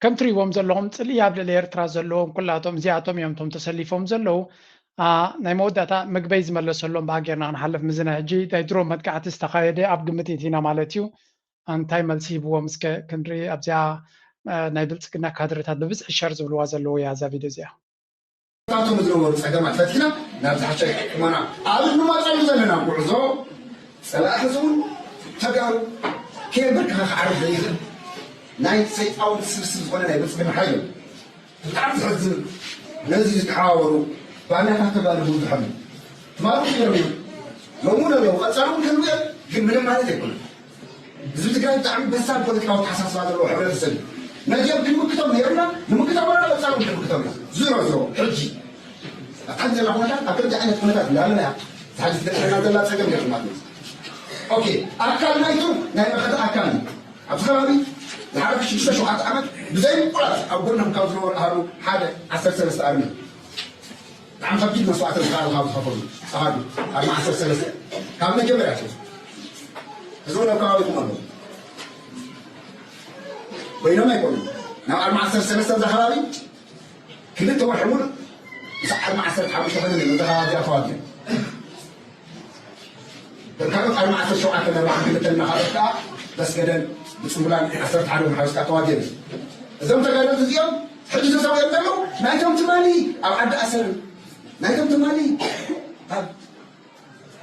ከም ትሪእዎም ዘለኹም ፅልኢ ኣብ ልዕሊ ኤርትራ ዘለዎም ኩላቶም እዚኣቶም እዮም ቶም ተሰሊፎም ዘለዉ ናይ መወዳእታ ምግበይ ዝመለሰሎም ብሃገርና ክንሓልፍ ምዝና ሕጂ ናይ ድሮ መጥቃዕቲ ዝተኻየደ ኣብ ግምት ኢና ማለት እዩ እንታይ መልሲ ሂብዎም እስከ ክንርኢ ኣብዚኣ ናይ ብልፅግና ካድሬታት ብብዝሒ ሸር ዝብልዋ ዘለዎ እያ እዛ ቪድዮ እዚኣ ታቶም ዝነበሩ ፀገማት ፈቲና ናብ ዝሓሸ ቁመና ኣብ ንማፃሉ ዘለና ጉዕዞ ፀላእቲ እውን ተጋሩ ከየበርካ ክዓርፍ ዘይኽእል ናይ ሰይጣን ስብስብ ዝኾነ ናይ ብልፅግና ሓይሉ ብጣዕሚ ዝሕዝን ነዚ ዝተሓዋወሩ ባናታት ተጋሩ ዝሓሉ ትማሩ ነይሮም እዮም ሎሙን ኣለዉ ቀፃሎም ከንብየ ግን ምንም ማለት ኣይኮነን ህዝቢ ትግራይ ብጣዕሚ በሳል ፖለቲካዊ ተሓሳስባ ዘለዎ ሕብረተሰብ ነዚኦም ክንምክቶም ነይሩና ንምክቶም ወላ ቀፃሎም ክንምክቶም ኢና ዝሮ ሕጂ ኣብታሕቲ ዘላ ኩነታት ኣብ ከምዚ ዓይነት ኩነታት እንዳለና እያ ዝሓዚ ትደቅረና ዘላ ፀገም ነይሩ ማለት እዩ ኦኬ ኣካል ናይቱ ናይ መኸተ ኣካል እዩ ኣብዚ ከባቢ ዝሓለፈ 6-7 ዓመት ብዘይ ምቁራት ኣብ ጎንኩም ካብ ዝነበሩ ኣሃዱ ሓደ 13 ኣርሚ ብጣዕሚ ከቢድ መስዋዕቲ ዝከኣሉ ካብ ዝኸፈሉ ኣሃዱ ኣርሚ 13 ካብ መጀመርያ ህዝቡ ናብ ከባቢኩም ኣለዉ ኮይኖም ኣይኮኑን نوع المعسر سلسلة زخرابي كلته وحول صح المعسر حبش خلينا نزخرابي أفاضي كانت المعسر شو عكنا راح كلته النهارده بس كده بسم الله عسرت عليهم حوس أفاضي زم تقالوا زيهم حجز سوي يبلو نايتهم تمالي أو عد أسر نايتهم تمالي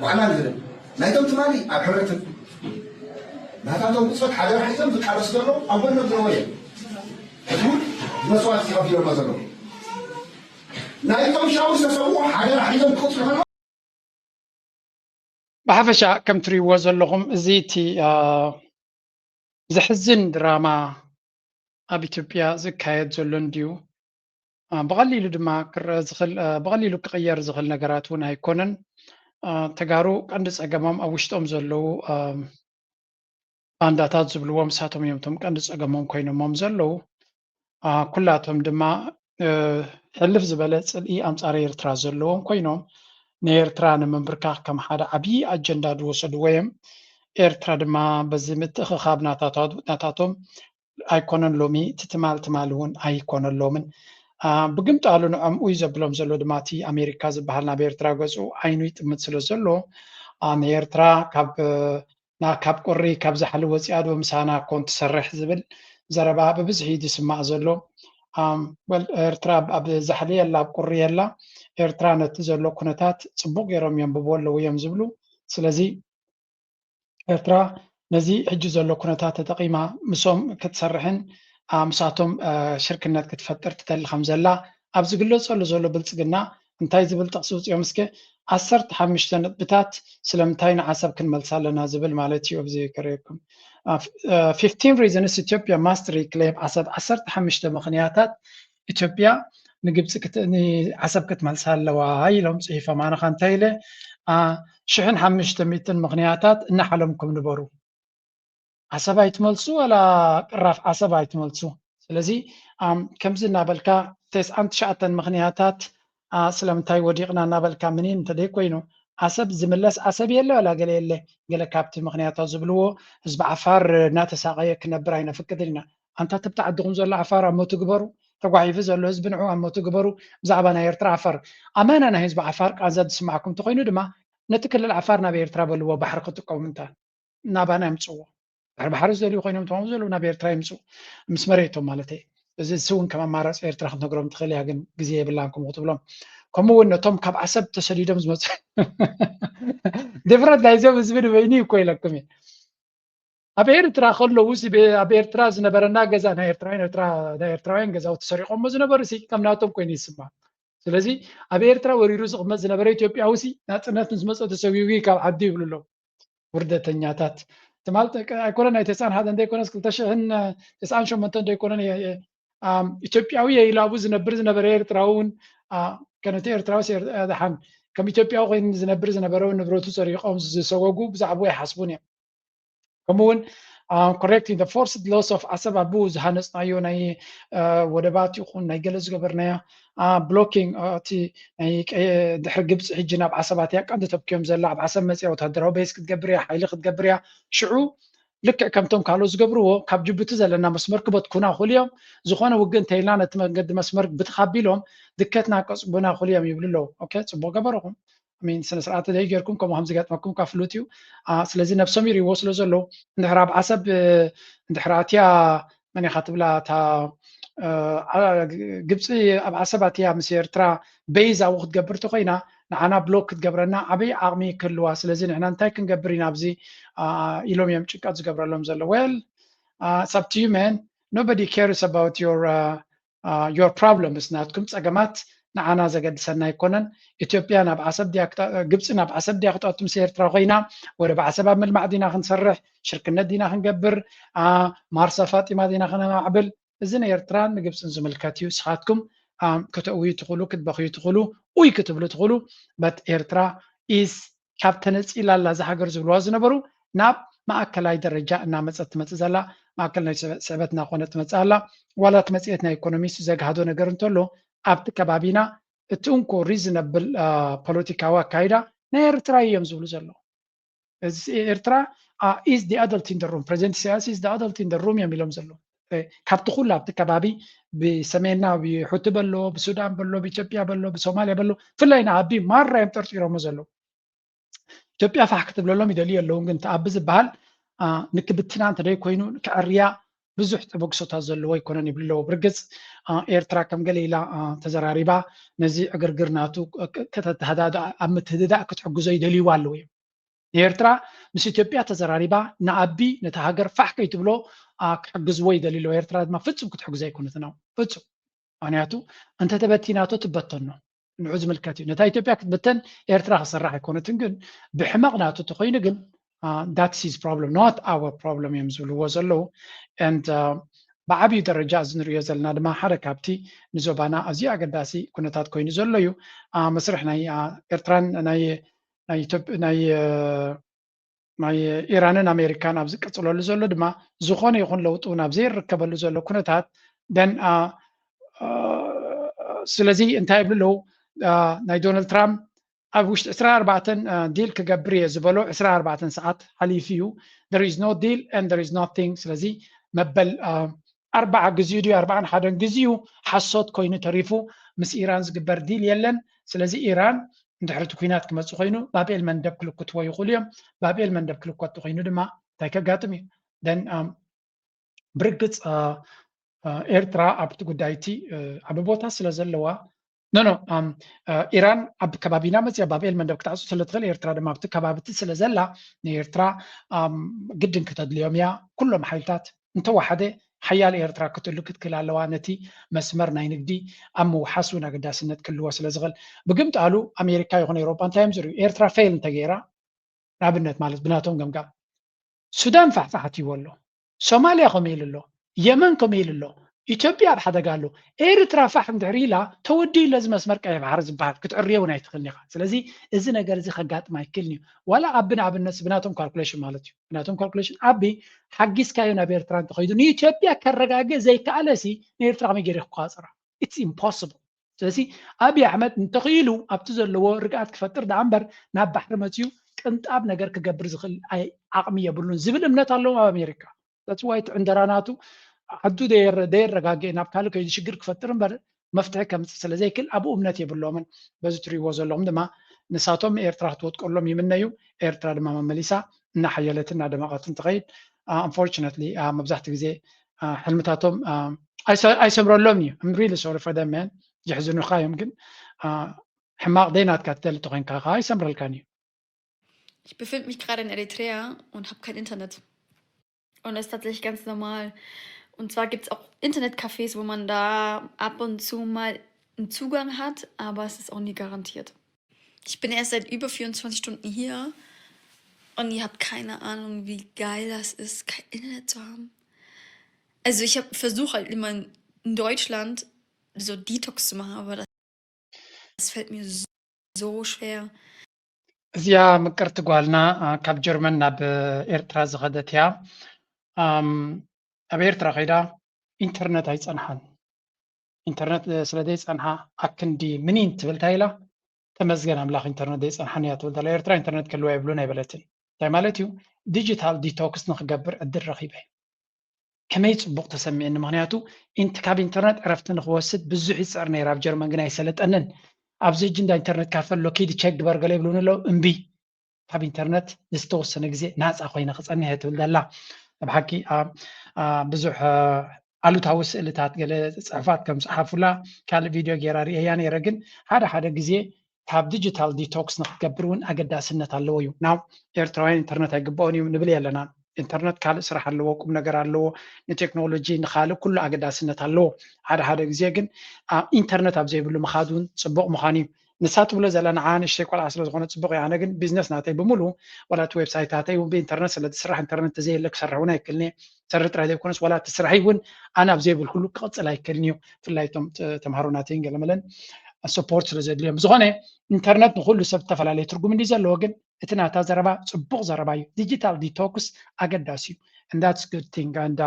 وأنا نزل نايتهم تمالي أو حرتهم ما تعطوا قصة حاجة حيثم تتحرس له أول ما ترويه تقول مسوات في يوم مزرعه نايتهم شاوس تسووا حاجة حيثم تخص بحفشة كم تريوز لهم زيتي زحزن دراما أب إثيوبيا زكاية زلون ديو بغليلو دما كر زخل بغليلو كغير زخل نجارات ونا يكونن تجارو عندس أجمعهم أوشتهم زلو بانداتات زبلوهم ساتهم يومتهم عندس أجمعهم كوينهم ممزلو كلاتهم دما حلف زبالة الإي أمس أرير ترازلوهم كوينهم نيرترا نمبركاخ كم حدا عبي أجندة دوسد ويم إيرترا دما بزمت خخاب ناتاتهم أيكونن لومي تمالون أيكونن لومن بقمت قالوا نعم ويزبلهم زلو دماتي أمريكا زبحالنا بإيرترا قزو عينويت متسلو زلو إيرترا كاب قري كاب زحلو وزياد ومسانا كنت سرح زبل زربا ببزحي دي سمع زلو إيرترا بزحلي يلا بقري يلا إيرترا نتزلو كنتات صبوق يروم ينببولو ويمزبلو سلازي إيرترا نزي حجو زلو كنتات تقيمة مسوم كتسرحن مساتهم شركة كتفتر تتل خمزلا أبز قلو زلو بلتقنا انتاي زبل تقصوص يومسكي عصرت حمشتن بتات سلمتاين عصب كن ملسالنا زبل مالتي وبزي كريكم 15 reasons Ethiopia must reclaim عصرت حمشتن مخنياتات إثيوبيا نجيب سكتني عصب كت ملسال وهاي لهم صحيفة معنا خانتايلة شحن حمشتن ميتن مخنياتات نحلمكم نبرو عصب يتملسو ولا قراف عصب يتملسو سلازي كم زلنا بالكا تيس أنت شعتن مخنياتات سلامتاي وديقنا نابلكا منين تدي كوينو عصب زملس عصب يلا ولا قال يلا قال كابت مخنياتات زبلو حزب عفار ناتساقيا كنبراينا فكدلنا انت تبتع دغم زل عفار امو تقبرو تقعيف زلو حزب نعو امو تقبرو بزعبنا يرتر عفار امانه انا حزب عفار قازد سمعكم تخينو دما نتكلل عفارنا بيرترا بلو بحر قطقو منتا نابانا يمصو بحر زلو خينو تمام زلو نابيرترا يمصو مسمريتو مالتي زي سون كمان مارس إيرترا خد نقرأ متخيلها جن جزية بالله وطبلهم كمو إنه توم كاب عصب تسديدهم زمت دفرت لازم زبده بيني وكويلكم أبي إيرترا خلوا وسي أبي إيرترا زنبرنا جزا أنا إيرتراين جزا وتسرقهم زنبر سي كم ناتهم كوين يسمع سلزي أبي إيرترا وريروس خدمة زنبر إثيوبيا وسي نات نزمت تسويوي كاب عدي بلو وردة تنياتات تمالت يكونن يتسان هذا ندي يكونن سكتشهن تسان شو منتن دي يكونن ኢትዮጵያዊ የኢላቡ ዝነብር ዝነበረ ኤርትራውን كانت ኤርትራዊ دحን ከም ኢትዮጵያዊ ኮይኑ ዝነብር ዝነበረው ንብረቱ ሰሪቆም ዝሰወጉ ብዛዕባ ይሓስቡን እዮም ከምኡውን correcting the forced loss of ዓሰብ ኣቡ ዝሃነፅናዮ ናይ ወደባት ይኹን ናይ ገለ ዝገበርናዮ blocking እቲ ናይ ድሕሪ ግብፂ ሕጂ ናብ ዓሰባት እያ ቀንዲ ተብኪዮም ዘላ ኣብ ዓሰብ መፅያ ወታደራዊ ቤዝ ክትገብር እያ ሓይሊ ክትገብር እያ ሽዑ لك كمتم كالو زقبروه كاب جبتو زلنا مسمر كبت كنا خليهم زخونا وجن تايلاند تمجد مسمر بتخبيلهم دكتنا قصبنا خليهم يبللو اوكي صبوا قبرهم مين سنه سرعه ده يجركم كم هم زقات مكم كافلوتيو سلازي نفسهم يوصلوا زلو نحراب عصب نحراتيا من يخاطب لا تا جبسي اب عصباتيا مسير ترى بيزا وقت قبرتو خينا نعنا بلوك تقبرنا عبي عمي كلوا سلازي نحنا نتاي كنقبرينا بزي إلهم يمشيكات زقبر لهم زلوا well it's up to you man nobody cares about your problems ناتكم تسقمات نعنا زقد سنة يكونن إثيوبيا ناب عصب دياك جبس ناب عصب دياك تقطم سير تراغينا ولا بعصب من المعدينا خنصرح شركة دينا خنقبر مارسا فاطمة دينا خنعبل زين يرتران جبس زملكاتيو سخاتكم كتقوي تقولوا كتبخيو تقولوا وي كتبلو تقولوا but إيرترا is كابتنس إلى الله زحجر زبلواز نبرو ناب ማእከላይ ደረጃ እና መጽት መጽዘላ ማእከላይ ሰበትና ቆነት መጽአላ ዋላ ተመጽየትና ኢኮኖሚስት ዘጋዶ ነገር እንተሎ ኣብቲ ከባቢና እቱንኮ ሪዝነብል ፖለቲካዊ አካይዳ ናይ ኤርትራ እዮም ዝብሉ ዘሎ ኤርትራ is the adult in the room president ሲያስ is the adult in the room የሚሎም ዘሎ ካብቲ ኩሉ ኣብቲ ከባቢ ብሰሜንና ብሑቲ በሎ ብሱዳን በሎ ብኢትዮጵያ በሎ ብሶማልያ በሎ ፍላይ ንኣቢ ማራ እዮም ጠርጢሮሞ ዘለዉ ኢትዮጵያ ፋሕ ክትብለሎም ይደልዩ ኣለዉ ግን ተኣቢ ዝበሃል ንክብትና እንተደይ ኮይኑ ክዕርያ ብዙሕ ጥበግሶታት ዘለዎ ይኮነን ይብለዎ ብርግፅ ኤርትራ ከም ገለ ኢላ ተዘራሪባ ነዚ ዕግርግር ናቱ ኣብ ምትህድዳእ ክትሕግዞ ይደልይዋ ኣለዉ እዮም ኤርትራ ምስ ኢትዮጵያ ተዘራሪባ ንኣቢ ነቲ ሃገር ፋሕ ከይትብሎ ክሕግዝዎ ይደልዩ ኣለዉ ኤርትራ ድማ ፍፁም ክትሕግዞ ኣይኮነትን ፍፁም ምክንያቱ እንተተበቲናቶ ትበተኖ ንዑ ዝምልከት እዩ ነታ ኢትዮጵያ ክትበተን ኤርትራ ክስራሕ ኣይኮነትን ግን ብሕማቕ ናቱ ተኮይኑ ግን that's his problem not our problem እዮም ዝብልዎ ዘለዉ and ብዓብዪ ደረጃ እዚ ንሪኦ ዘለና ድማ ሓደ ካብቲ ንዞባና ኣዝዩ ኣገዳሲ ኩነታት ኮይኑ ዘሎ እዩ መስርሕ ናይ ኤርትራን ናይ ኢራንን ኣሜሪካን ኣብ ዝቅፅለሉ ዘሎ ድማ ዝኾነ ይኹን ለውጡ ናብ ዘይርከበሉ ዘሎ ኩነታት ደን ስለዚ እንታይ ይብሉ ኣለዉ ናይ ዶናልድ ትራምፕ ኣብ ውሽጢ 24 ዲል ክገብር እየ ዝበሎ 24 ሰዓት ሓሊፉ እዩ there is no deal and there is nothing ስለዚ መበል 40 ግዜኡ ድዩ 41 ግዜኡ ሓሶት ኮይኑ ተሪፉ ምስ ኢራን ዝግበር ዲል የለን ስለዚ ኢራን እንድሕሪ እቲ ኩናት ክመፅእ ኮይኑ ባብኤል መንደብ ክልክትዎ ይኽእሉ እዮም ባብኤል መንደብ ክልከቱ ኮይኑ ድማ እንታይ ከጋጥም እዩ ደን ብርግፅ ኤርትራ ኣብቲ ጉዳይ እቲ ዓብ ቦታ ስለ ዘለዋ ኢራን ኣብ ከባቢና መፅያ ባብኤል መንደብ ክትዓፁ ስለትኽእል ኤርትራ ድማ ኣብቲ ከባቢቲ ስለ ዘላ ንኤርትራ ግድን ከተድልዮም እያ ኩሎም ሓይልታት እንተወሓደ ሓያል ኤርትራ ክትህሉ ክትክእል ኣለዋ ነቲ መስመር ናይ ንግዲ ኣብ ምውሓስ እውን ኣገዳስነት ክህልዎ ስለ ዝኽእል ብግምጣሉ ኣሜሪካ ይኹን ኤውሮፓ እንታይ እዮም ዝርዩ ኤርትራ ፌል እንተገይራ ንኣብነት ማለት ብናቶም ገምጋም ሱዳን ፋሕፋሕ ትይዎ ኣሎ ሶማልያ ከምኡ ኢሉ ኣሎ የመን ከምኡ ኢሉ ኣሎ ኢትዮጵያ ኣብ ሓደጋ ኣሎ ኤርትራ ፋሕ እንድሕር ኢላ ተወዲኡ ለዚ መስመር ቀይሕ ባሕሪ ዝበሃል ክትዕርዮ እውን ኣይትኽእልን ኢኻ ስለዚ እዚ ነገር እዚ ከጋጥም ኣይክእልን እዩ ዋላ ኣቢ ንኣብነት ብናቶም ካልኩሌሽን ማለት እዩ ብናቶም ካልኩሌሽን ኣቢ ሓጊዝካዮ ናብ ኤርትራ እንተኸይዱ ንኢትዮጵያ ከረጋግእ ዘይከኣለሲ ንኤርትራ ከመይ ገይሩ ክቋፅራ ኢትስ ኢምፖስብል ስለዚ ኣብይ ኣሕመድ እንተኽኢሉ ኣብቲ ዘለዎ ርግኣት ክፈጥር ዳ እምበር ናብ ባሕሪ መፅዩ ቅንጣብ ነገር ክገብር ዝኽእል ዓቕሚ የብሉን ዝብል እምነት ኣለዎ ኣብ ኣሜሪካ ዋይ ዕንደራናቱ ዓዱ ደየረጋግእ ናብ ካልእ ከይዱ ሽግር ክፈጥር እምበር መፍትሒ ከምፅእ ስለዘይክእል ኣብኡ እምነት የብሎምን በዚ ትሪእዎ ዘለኹም ድማ ንሳቶም ኤርትራ ክትወጥቀሎም ይምነዩ ኤርትራ ድማ መመሊሳ እናሓየለትን እናደመቐትን ትኸይድ አንፎርቹነትሊ መብዛሕቲ ግዜ ሕልምታቶም ኣይሰምረሎም እዩ I'm really sorry for them man ይሕዝኑኻ እዮም ግን ሕማቕ ደይናትካ ትደሊ ተኮይንካ ኸ ኣይሰምረልካን እዩ Ich befinde mich gerade in Eritrea und habe kein Internet. Und das ist tatsächlich ganz normal. Und zwar gibt es auch Internetcafés, wo man da ab und zu mal einen Zugang hat, aber es ist auch nie garantiert. Ich bin erst seit über 24 Stunden hier und ihr habt keine Ahnung, wie geil das ist, kein Internet zu haben. Also ich versuche halt immer in Deutschland so Detox zu machen, aber das fällt mir so schwer. እዚኣ ምቅርቲ ጓልና ካብ ጀርመን ናብ ኤርትራ ዝኸደት እያ ኣብ ኤርትራ ከይዳ ኢንተርኔት ኣይፀንሓን ኢንተርኔት ስለ ዘይፀንሓ ኣክንዲ ምኒን ትብል እንታይ ኢላ ተመስገን ኣምላኽ ኢንተርኔት ዘይፀንሓን እያ ትብል ዘላ ኤርትራ ኢንተርኔት ክህልዋ የብሉን ኣይበለትን እንታይ ማለት እዩ ዲጂታል ዲቶክስ ንክገብር ዕድል ረኺበ ከመይ ፅቡቕ ተሰሚዕኒ ምክንያቱ ካብ ኢንተርኔት ዕረፍቲ ንክወስድ ብዙሕ ይፅዕር ነይራ ኣብ ጀርመን ግን ኣይሰለጠንን ኣብዚ ሕጂ እንዳ ኢንተርኔት ካፈሎ ከይዲ ቼክ ድበር ገለ ይብሉን ኣለዉ እምቢ ካብ ኢንተርኔት ንዝተወሰነ ግዜ ናፃ ኮይነ ክፀኒሐ ትብል ዘላ ኣብ ሓቂ ብዙሕ ኣሉታዊ ስእልታት ገለ ፅሑፋት ከም ፀሓፉላ ካልእ ቪድዮ ጌራ ሪአያ ነይረ ግን ሓደ ግዜ ካብ ዲጂታል ዲቶክስ ንክትገብር እውን ኣገዳስነት ኣለዎ እዩ ናብ ኤርትራውያን ኢንተርኔት ኣይግብኦን እዩ ንብል የለና ኢንተርኔት ካልእ ስራሕ ኣለዎ ቁም ነገር ኣለዎ ንቴክኖሎጂ ንካልእ ኩሉ ኣገዳስነት ኣለዎ ሓደ ግዜ ግን ኢንተርኔት ኣብ ዘይብሉ ምኻድ እውን ፅቡቕ ምዃኑ እዩ ንሳ ትብሎ ዘላ ንዓ ንእሽተይ ቆልዓ ስለ ዝኾነ ፅቡቕ እያ ኣነ ግን ቢዝነስ ናተይ ብምሉእ ዋላ እቲ ዌብሳይታተይ እውን ብኢንተርኔት ስለ ዝስራሕ ኢንተርኔት ተዘየለ ክሰርሕ እውን ኣይክእልኒ ሰሪ ጥራይ ዘይኮነስ ዋላ እቲ ስራሐይ እውን ኣነ ኣብ ዘይብል ኩሉ ክቕፅል ኣይክእልን እዩ ብፍላይ እቶም ተምሃሮ ናተይን ገለመለን ሰፖርት ስለ ዘድልዮም ዝኾነ ኢንተርኔት ንኩሉ ሰብ ዝተፈላለየ ትርጉም እንዲ ዘለዎ ግን እቲ ናታ ዘረባ ፅቡቕ ዘረባ እዩ ዲጂታል ዲቶክስ ኣገዳሲ እዩ and that's good thing and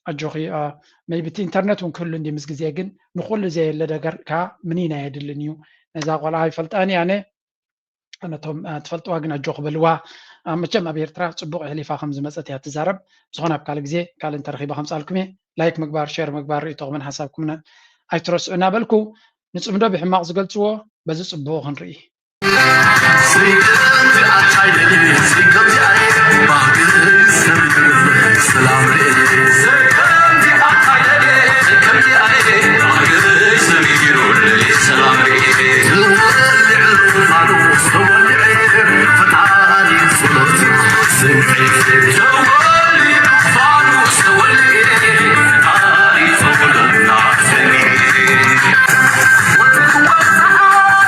ኣጆኺ maybe እቲ ኢንተርኔት እውን ክህሉ እንዲ ምስ ግዜ ግን ንኩሉ ዘየለ ነገር ከዓ ምኒና የድልን እዩ ነዛ ቆልዓ ይፈልጣኒ ኣነ ነቶም ትፈልጥዋ ግን ኣጆ ክበልዋ መቸም ኣብ ኤርትራ ጽቡቕ ሕሊፋ ከም ዝመፀት እያ ትዛረብ ዝኾነ ኣብ ካልእ ግዜ ካልእ እንተረኺባ ከምፃልኩም እየ ላይክ ምግባር ሼር ምግባር ርእይቶኹምን ሓሳብኩምን ኣይትረስዑ እናበልኩ ንፅምዶ ብሕማቕ ዝገልፅዎ በዚ ጽቡቕ ክንርኢ Salam